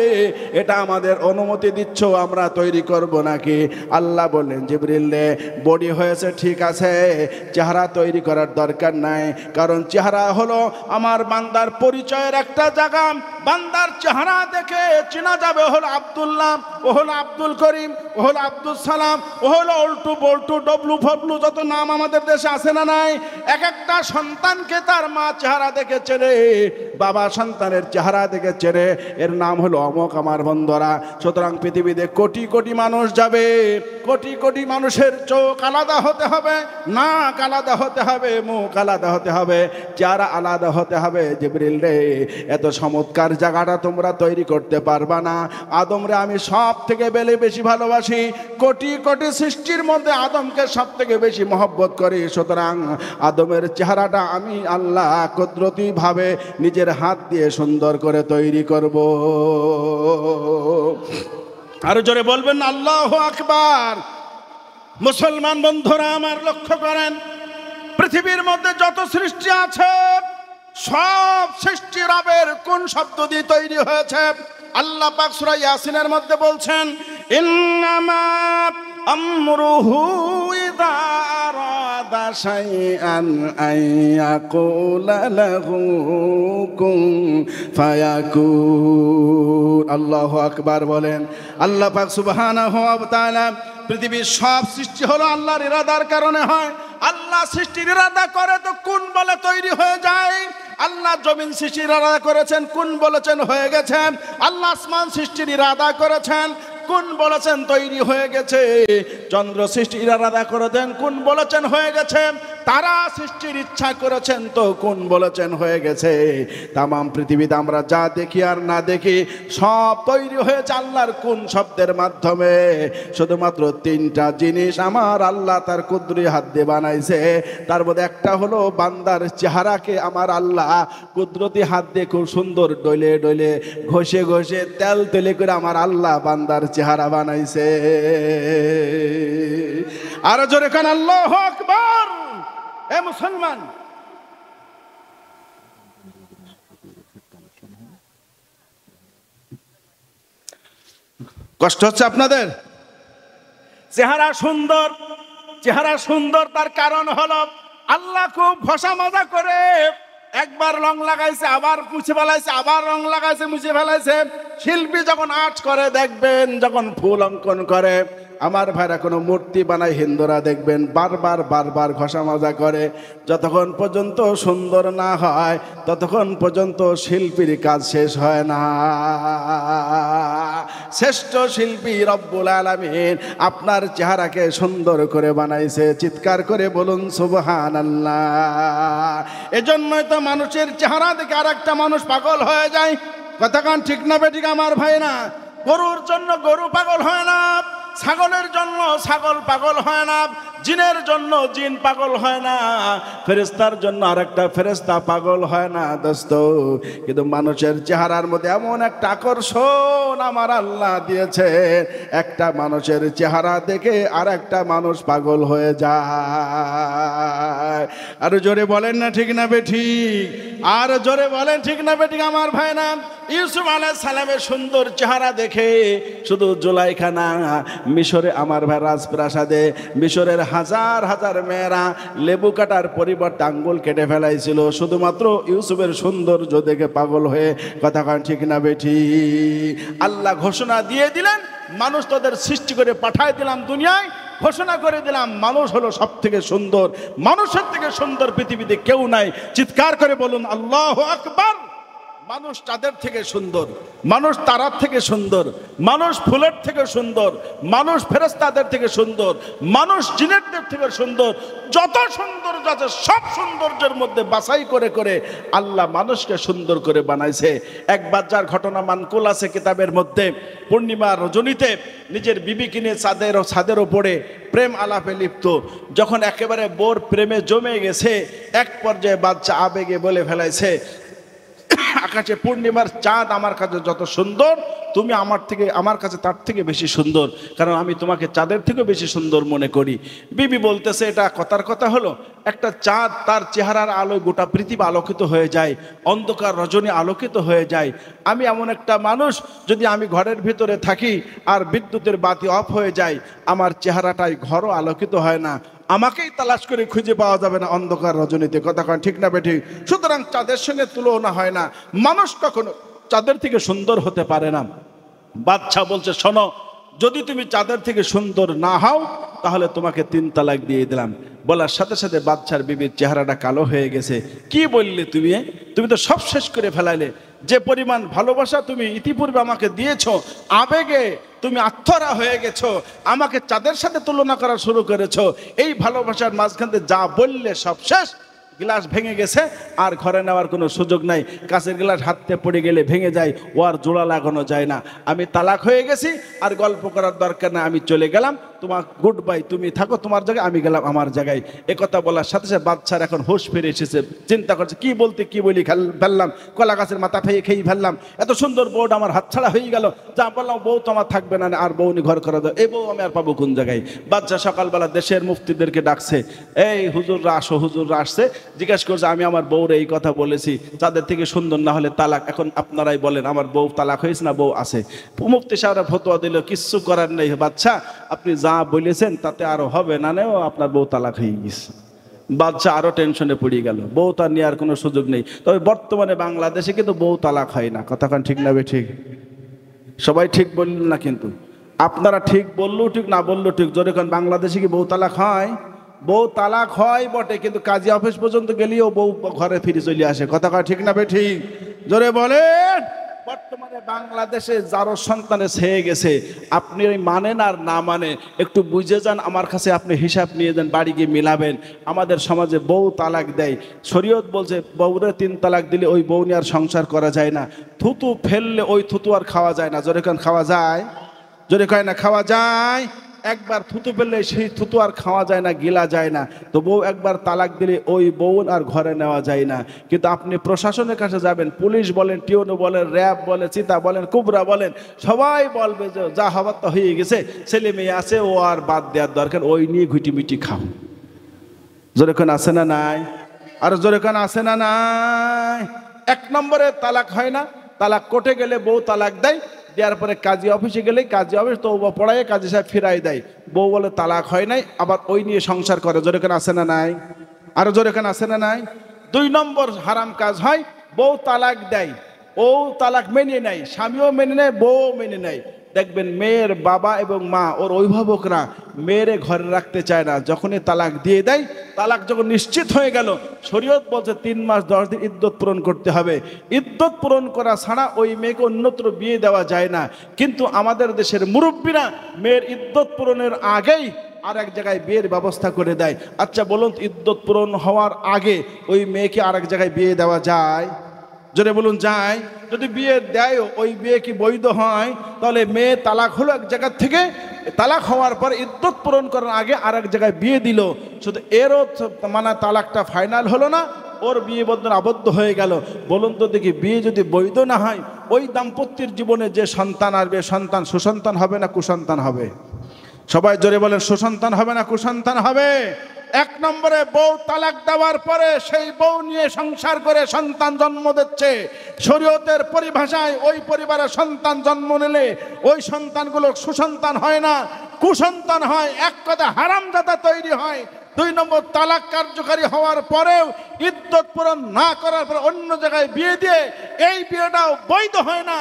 এটা আমাদের অনুমতি দিচ্ছ আমরা তৈরি করব নাকি? আল্লাহ বললেন, জিবরিল রে, বডি হয়েছে ঠিক আছে, চেহারা তৈরি করার দরকার নাই। কারণ চেহারা হলো আমার বান্দার পরিচয়ের একটা জায়গা। বান্দার চেহারা দেখে চেনা যাবে ও হলো আব্দুল্লাহ, ও হলো আব্দুল করিম, ও হলো আব্দুল সালাম, ও হলো অল্টু বল্টু ডবলু ফবলু, যত নাম আমাদের দেশে আছে না নাই? এক একটা সন্তানকে তার মা চেহারা দেখে চেনে, বাবা সন্তানের চেহারা দেখে চেনে, এর নাম হলো অমক আমার বন্ধুরা। সুতরাং পৃথিবীতে কোটি কোটি মানুষ যাবে, কোটি কোটি মানুষের চোখ আলাদা হতে হবে, নাক আলাদা হতে হবে, মুখ আলাদা হতে হবে, চেহারা আলাদা হতে হবে। জিবরিল রে, এত চমৎকার জায়গাটা তোমরা তৈরি করতে পারবা না। আদমরে আমি সব থেকে বেশি ভালোবাসি, কোটি কোটি সৃষ্টির মধ্যে আদমকে সব থেকে বেশি মহব্বত করি। সুতরাং আদমের চেহারাটা আমি আল্লাহ কুদরতি ভাবে নিজের হাত দিয়ে সুন্দর করে তৈরি করব। আরো জোরে বলবেন আল্লাহু আকবার। মুসলমান বন্ধুরা আমার, লক্ষ্য করেন, পৃথিবীর মধ্যে যত সৃষ্টি আছে সব সৃষ্টি রবের কোন শব্দ দিয়ে তৈরি হয়েছে? আল্লাহ পাক সূরা ইয়াসিনের মধ্যে বলছেন, ইন্নামা আমরুহু ইযা আরাদা শাইআন আইয়াকুলা লাহু কুন ফায়াকুন। আল্লাহু আকবার বলেন। আল্লাহ পাক সুবহানাহু ওয়া তাআলা, পৃথিবীর সব সৃষ্টি হলো আল্লাহর ইরাদার কারণে হয়। আল্লাহ সৃষ্টির ইরাদা করে তো কোন বলে তৈরি হয়ে যায়। আল্লাহ জমিন সৃষ্টির ইরাদা করেছেন, কোন বলেছেন হয়ে গেছে। আল্লাহ আসমান সৃষ্টির ইরাদা করেছেন, কোন বলেছেন তৈরি হয়ে গেছে। চন্দ্র সৃষ্টির ইরাদা করেছেন, কোন বলেছেন হয়ে গেছে। তারা সৃষ্টির ইচ্ছা করেছেন, তো কোন বলেছেন হয়ে গেছে। তামাম পৃথিবীতে আমরা যা দেখি আর না দেখি সব তৈরি হয়েছে আল্লাহর কোন শব্দের মাধ্যমে। শুধুমাত্র 3টা জিনিস আমার আল্লাহ তার কুদরতি হাত দিয়ে বানাইছে। তার মধ্যে একটা হলো বান্দার চেহারাকে আমার আল্লাহ কুদরতি হাত দিয়ে খুব সুন্দর ডলে ডলে ঘষে ঘষে তেল তেলে করে আমার আল্লাহ বান্দার চেহারা বানাইছে। আরো জোরে কান আল্লাহু আকবার। এ মুসলমান, কষ্ট হচ্ছে আপনাদের? চেহারা সুন্দর, চেহারা সুন্দর তার কারণ হলো আল্লাহ খুব ঘষা মজা করে একবার রং লাগাইছে, আবার মুছে ফেলাইছে, আবার রং লাগাইছে মুছে ফেলাইছে। শিল্পী যখন আর্ট করে দেখবেন, যখন ফুল অঙ্কন করে, আমার ভাইরা কোনো মূর্তি বানায় হিন্দুরা দেখবেন বারবার বারবার ঘষা মাজা করে, যতক্ষণ পর্যন্ত সুন্দর না হয় ততক্ষণ পর্যন্ত শিল্পীর কাজ শেষ হয় না। শ্রেষ্ঠ শিল্পী রব্বুল আলামিন আপনার চেহারাকে সুন্দর করে বানাইছে, চিৎকার করে বলুন সুবহানাল্লাহ। এজন্যই তো মানুষের চেহারা দেখে আর একটা মানুষ পাগল হয়ে যায়। কথাকান ঠিক না বেঠিক আমার ভাইরা? গরুর জন্য গরু পাগল হয় না, ছাগলের জন্য ছাগল পাগল হয় না, জিনের জন্য জিন পাগল হয় না, ফেরেশতার জন্য আরেকটা ফেরেশতা পাগল হয় না দোস্ত। কিন্তু মানুষের চেহারার মধ্যে এমন একটা আকর্ষণ আমার আল্লাহ দিয়েছে, একটা মানুষের চেহারা দেখে আর একটা মানুষ পাগল হয়ে যায়। আর জোরে বলেন না ঠিক না বেঠিক? আর জোরে বলেন ঠিক না বেঠিক আমার ভাই না? ইউসুফ আলাইহিস সালামের সুন্দর চেহারা দেখে শুধু জুলাইখা না, মিশরে আমার ভাই রাজপ্রাসাদে মিশরের হাজার হাজার মেয়েরা লেবু কাটার পরিবর্তে আঙ্গুল কেটে ফেলাইছিল শুধুমাত্র ইউসুফের সৌন্দর্য দেখে পাগল হয়ে। কথা কন ঠিক না বেঠি? আল্লাহ ঘোষণা দিয়ে দিলেন, মানুষ তোদের সৃষ্টি করে পাঠায় দিলাম দুনিয়ায়, ঘোষণা করে দিলাম মানুষ হলো সব থেকে সুন্দর, মানুষের থেকে সুন্দর পৃথিবীতে কেউ নাই। চিৎকার করে বলুন আল্লাহু আকবার। মানুষ চাঁদের থেকে সুন্দর, মানুষ তারার থেকে সুন্দর, মানুষ ফুলের থেকে সুন্দর, মানুষ ফেরেশতাদের থেকে সুন্দর, মানুষ জিনেরদের থেকে সুন্দর। যত সৌন্দর্য আছে সব সৌন্দর্যের মধ্যে বাছাই করে করে আল্লাহ মানুষকে সুন্দর করে বানাইছে। এক বাচ্চার ঘটনা মানকুল আছে কিতাবের মধ্যে। পূর্ণিমা রজনীতে নিজের বিবিকে নিয়ে ছাদের ওপরে প্রেম আলাপে লিপ্ত, যখন একেবারে বোর প্রেমে জমে গেছে, এক পর্যায়ে বাচ্চা আবেগে বলে ফেলাইছে, আকাশে পূর্ণিমার চাঁদ আমার কাছে যত সুন্দর, তুমি আমার কাছে তার থেকে বেশি সুন্দর, কারণ আমি তোমাকে চাঁদের থেকে বেশি সুন্দর মনে করি। বিবি বলতেছে, এটা কথার কথা হলো? একটা চাঁদ তার চেহারার আলোয় গোটা পৃথিবী আলোকিত হয়ে যায়, অন্ধকার রজনী আলোকিত হয়ে যায়। আমি এমন একটা মানুষ, যদি আমি ঘরের ভিতরে থাকি আর বিদ্যুতের বাতি অফ হয়ে যায়, আমার চেহারাটাই ঘরও আলোকিত হয় না, আমাকেই তালাশ করে খুঁজে পাওয়া যাবে না অন্ধকার রজনীতে। কথা কন ঠিক না বেঠিক? সুতরাং চাঁদের সঙ্গে তুলনা হয় না, মানুষ কখনো চাঁদের থেকে সুন্দর হতে পারে না। বাদশা বলছে, শোনো, যদি তুমি চাঁদের থেকে সুন্দর না হও তাহলে তোমাকে 3 তালাক দিয়ে দিলাম। বলার সাথে সাথে বাদশার বিবির চেহারাটা কালো হয়ে গেছে। কি বললে তুমি? তুমি তো সব শেষ করে ফেলাইলে। যে পরিমাণ ভালোবাসা তুমি ইতিপূর্বে আমাকে দিয়েছো, আবেগে তুমি আত্মহারা হয়ে গেছো, আমাকে চাঁদের সাথে তুলনা করা শুরু করেছো। এই ভালোবাসার মাঝখানে যা বললে সব শেষ। গ্লাস ভেঙে গেছে, আর ঘরে নেওয়ার কোনো সুযোগ নাই। কাঁচের গ্লাস হাতে পড়ে গেলে ভেঙে যায়, ও আর জোড়া লাগানো যায় না। আমি তালাক হয়ে গেছি, আর গল্প করার দরকার না, আমি চলে গেলাম, তোমার গুড বাই, তুমি থাকো তোমার জায়গায়, আমি গেলাম আমার জায়গায়। কথা বলার সাথে সাথে বাচ্চার এখন হুঁশ ফিরে এসেছে, চিন্তা করছে কি বলতে কি বলি ফেললাম, কলা গাছের মাথা খেয়ে ফেললাম, এত সুন্দর বউটা আমার হাতছাড়া হয়ে গেল। যা বললাম, বউ তো আমার থাকবে না, আর বউ নি ঘর করা দাও, এই বউ আমি আর পাবো কোন জায়গায়? বাচ্চা সকালবেলা দেশের মুফতিদেরকে ডাকছে, এই হুজুররা আসো, হুজুররা আসছে, জিজ্ঞাসা করছে, আমি আমার বউর এই কথা বলেছি, চাঁদের থেকে সুন্দর না হলে তালাক। এখন আপনারাই বলেন, আমার বউ তালাক হয়েছে না বউ আছে? মুফতি সাহেবরা ফতোয়া দিল, কিচ্ছু করার নেই বাচ্চা, আপনি যা বলেছেন তাতে আরো হবে না, আপনার বউ তালাক হয়ে গেছে। বাচ্চা আরো টেনশনে পড়ে গেল, বউ তার নেওয়ার কোনো সুযোগ নেই। তবে বর্তমানে বাংলাদেশে কিন্তু বউ তালাক হয় না। কথা কান ঠিক না ঠিক? সবাই ঠিক বললেন না, কিন্তু আপনারা ঠিক বললেও ঠিক, না বললেও ঠিক। জোরে কান, বাংলাদেশে কি বউ তালাক হয়? বউ তালাক হয় বটে, কিন্তু কাজী অফিস পর্যন্ত গেলেও বউ ঘরে ফিরে চলে আসে। কথা কয় ঠিক না ঠিক? জোরে বলেন। বর্তমানে বাংলাদেশে যারো সন্তানে ছেয়ে গেছে, আপনি মানেন আর না মানে একটু বুঝে যান, আমার কাছে আপনি হিসাব নিয়ে দেন, বাড়ি গিয়ে মিলাবেন। আমাদের সমাজে বউ তালাক দেয়, শরীয়ত বলছে বউরে 3 তালাক দিলে ওই বউ নিয়ে আর সংসার করা যায় না। থুতু ফেললে ওই থুতু আর খাওয়া যায় না। জোরে কান, খাওয়া যায়? জোরে কয় না, খাওয়া যায়? একবার থুতু ফেললে সেই থুতু আর খাওয়া যায় না, গিলা যায় না। তো বউ একবার তালাক দিলে ওই বউ আর ঘরে নেওয়া যায় না। কিন্তু আপনি প্রশাসনের কাছে যাবেন, পুলিশ বলেন, টিওনো বলেন, র্যাব বলেন, চিতা বলেন, কুবরা বলেন, সবাই বলবে যে যা হবার তো হয়ে গেছে, ছেলে মেয়ে আছে, ও আর বাদ দেওয়ার দরকার, ওই নিয়ে ঘুটিমিটি খাও। যেরকম আছে না নাই? আর যেরকম আছে না নাই? 1 নম্বরে তালাক হয় না। তালাক কোর্টে গেলে বউ তালাক দেয়, দেওয়ার পরে কাজী অফিসে গেলে কাজী অফিস তো পড়ায় কাজী সাহেব ফিরাই দেয়, বউ বলে তালাক হয় নাই, আবার ওই নিয়ে সংসার করে। যেরকম আছে না নাই? আরো যেরকম আছে না নাই? 2 নম্বর হারাম কাজ হয়, বউ তালাক দেয়, ও তালাক মেনে নেয়, স্বামীও মেনে নেয়, বউও মেনে নেয়। দেখবেন মেয়ের বাবা এবং মা ওর অভিভাবকরা মেয়েরে ঘরে রাখতে চায় না, যখনই তালাক দিয়ে দেয়, তালাক যখন নিশ্চিত হয়ে গেল, শরীয়ত বলছে 3 মাস 10 দিন ইদ্যত পূরণ করতে হবে। ইদ্যত পূরণ করা ছাড়া ওই মেয়েকে অন্যত্র বিয়ে দেওয়া যায় না। কিন্তু আমাদের দেশের মুরব্বীরা মেয়ের ইদ্যত পূরণের আগেই আর এক জায়গায় বিয়ের ব্যবস্থা করে দেয়। আচ্ছা বলুন, ইদ্যত পূরণ হওয়ার আগে ওই মেয়েকে আর এক জায়গায় বিয়ে দেওয়া যায়? জোরে বলুন, যায়? যদি বিয়ে দেয়, ওই বিয়ে কি বৈধ হয়? তাহলে মেয়ে তালাক হলো এক জায়গা থেকে, তালাক হওয়ার পর ইদ্যত পূরণ করার আগে আর এক জায়গায় বিয়ে দিল, শুধু এরও মানে তালাকটা ফাইনাল হলো না, ওর বিয়ে বন্ধন আবদ্ধ হয়ে গেল। বলুন তো দেখি, বিয়ে যদি বৈধ না হয়, ওই দাম্পত্যের জীবনে যে সন্তান আসবে, সন্তান সুসন্তান হবে না কুসন্তান হবে? সবাই জোরে বলেন, সুসন্তান হবে না কুসন্তান হবে? 1 নম্বরে, বউ তালাক দেওয়ার পরে সেই বউ নিয়ে সংসার করে সন্তান জন্ম দিচ্ছে। শরীয়তের পরিভাষায় ওই পরিবারে সন্তান জন্ম নিলে ওই সন্তানগুলো সুসন্তান হয় না, কুসন্তান হয়। এক কথা, হারামজাদা তৈরি হয়। 2 নম্বর, তালাক কার্যকারী হওয়ার পরেও ইদ্যত পূরণ না করার পর অন্য জায়গায় বিয়ে দিয়ে এই বিয়েটাও বৈধ হয় না।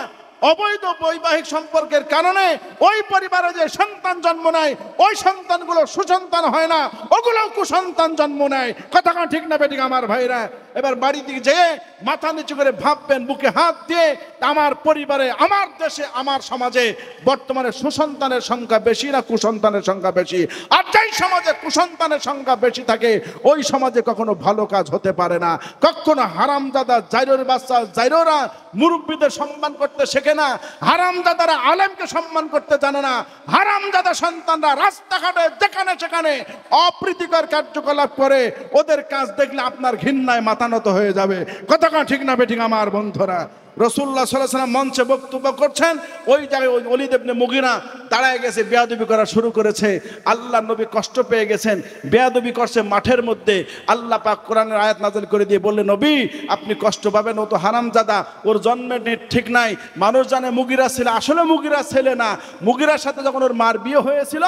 অবৈধ বৈবাহিক সম্পর্কের কারণে ওই পরিবারে যে সন্তান জন্ম নেয়, ওই সন্তানগুলো সুসন্তান হয় না, ওগুলো কুসন্তান জন্ম নেয়। কথা কোন ঠিক না বেঠিক আমার ভাইরা? এবার বাড়ি দিকে যেয়ে মাথা নিচু করে ভাববেন, বুকে হাত দিয়ে, আমার পরিবারে, আমার দেশে, আমার সমাজে বর্তমানে সুসন্তানের সংখ্যা বেশি না কুসন্তানের সংখ্যা বেশি? আর যেই সমাজে কুসন্তানের সংখ্যা বেশি থাকে, ওই সমাজে কখনো ভালো কাজ হতে পারে না। কখনো হারামজাদা জাইরোর বাচ্চা জাইরোরা মুরব্বীদের সম্মান করতে শেখে না, হারামজাদারা আলেমকে সম্মান করতে জানে না, হারামজাদা সন্তানরা রাস্তাঘাটে যেখানে সেখানে অপ্রীতিকর কার্যকলাপ করে। ওদের কাজ দেখলে আপনার ঘৃণায় মাথা নত হয়ে যাবে। কথা ঠিক না বেঠিক আমার বন্ধুরা? রাসূলুল্লাহ সাল্লাল্লাহু আলাইহি ওয়াসাল্লাম মঞ্চে বক্তব্য করছেন, ওই জায়গায় ওই ওলীদ ইবনে মুগীরা দাঁড়ায় গেছে, বেয়াদবি করা শুরু করেছে। আল্লাহ নবী কষ্ট পেয়ে গেছেন, বেয়াদবি করছে মাঠের মধ্যে। আল্লাহ পাক কোরআনের আয়াত নাযিল করে দিয়ে বললেন, নবী আপনি কষ্ট পাবেন, ও তো হারামজাদা, ওর জন্মের ঠিক নাই। মানুষ জানে মুগীরা ছেলে, আসলে মুগীরা ছেলে না। মুগীরার সাথে যখন ওর মার বিয়ে হয়েছিল,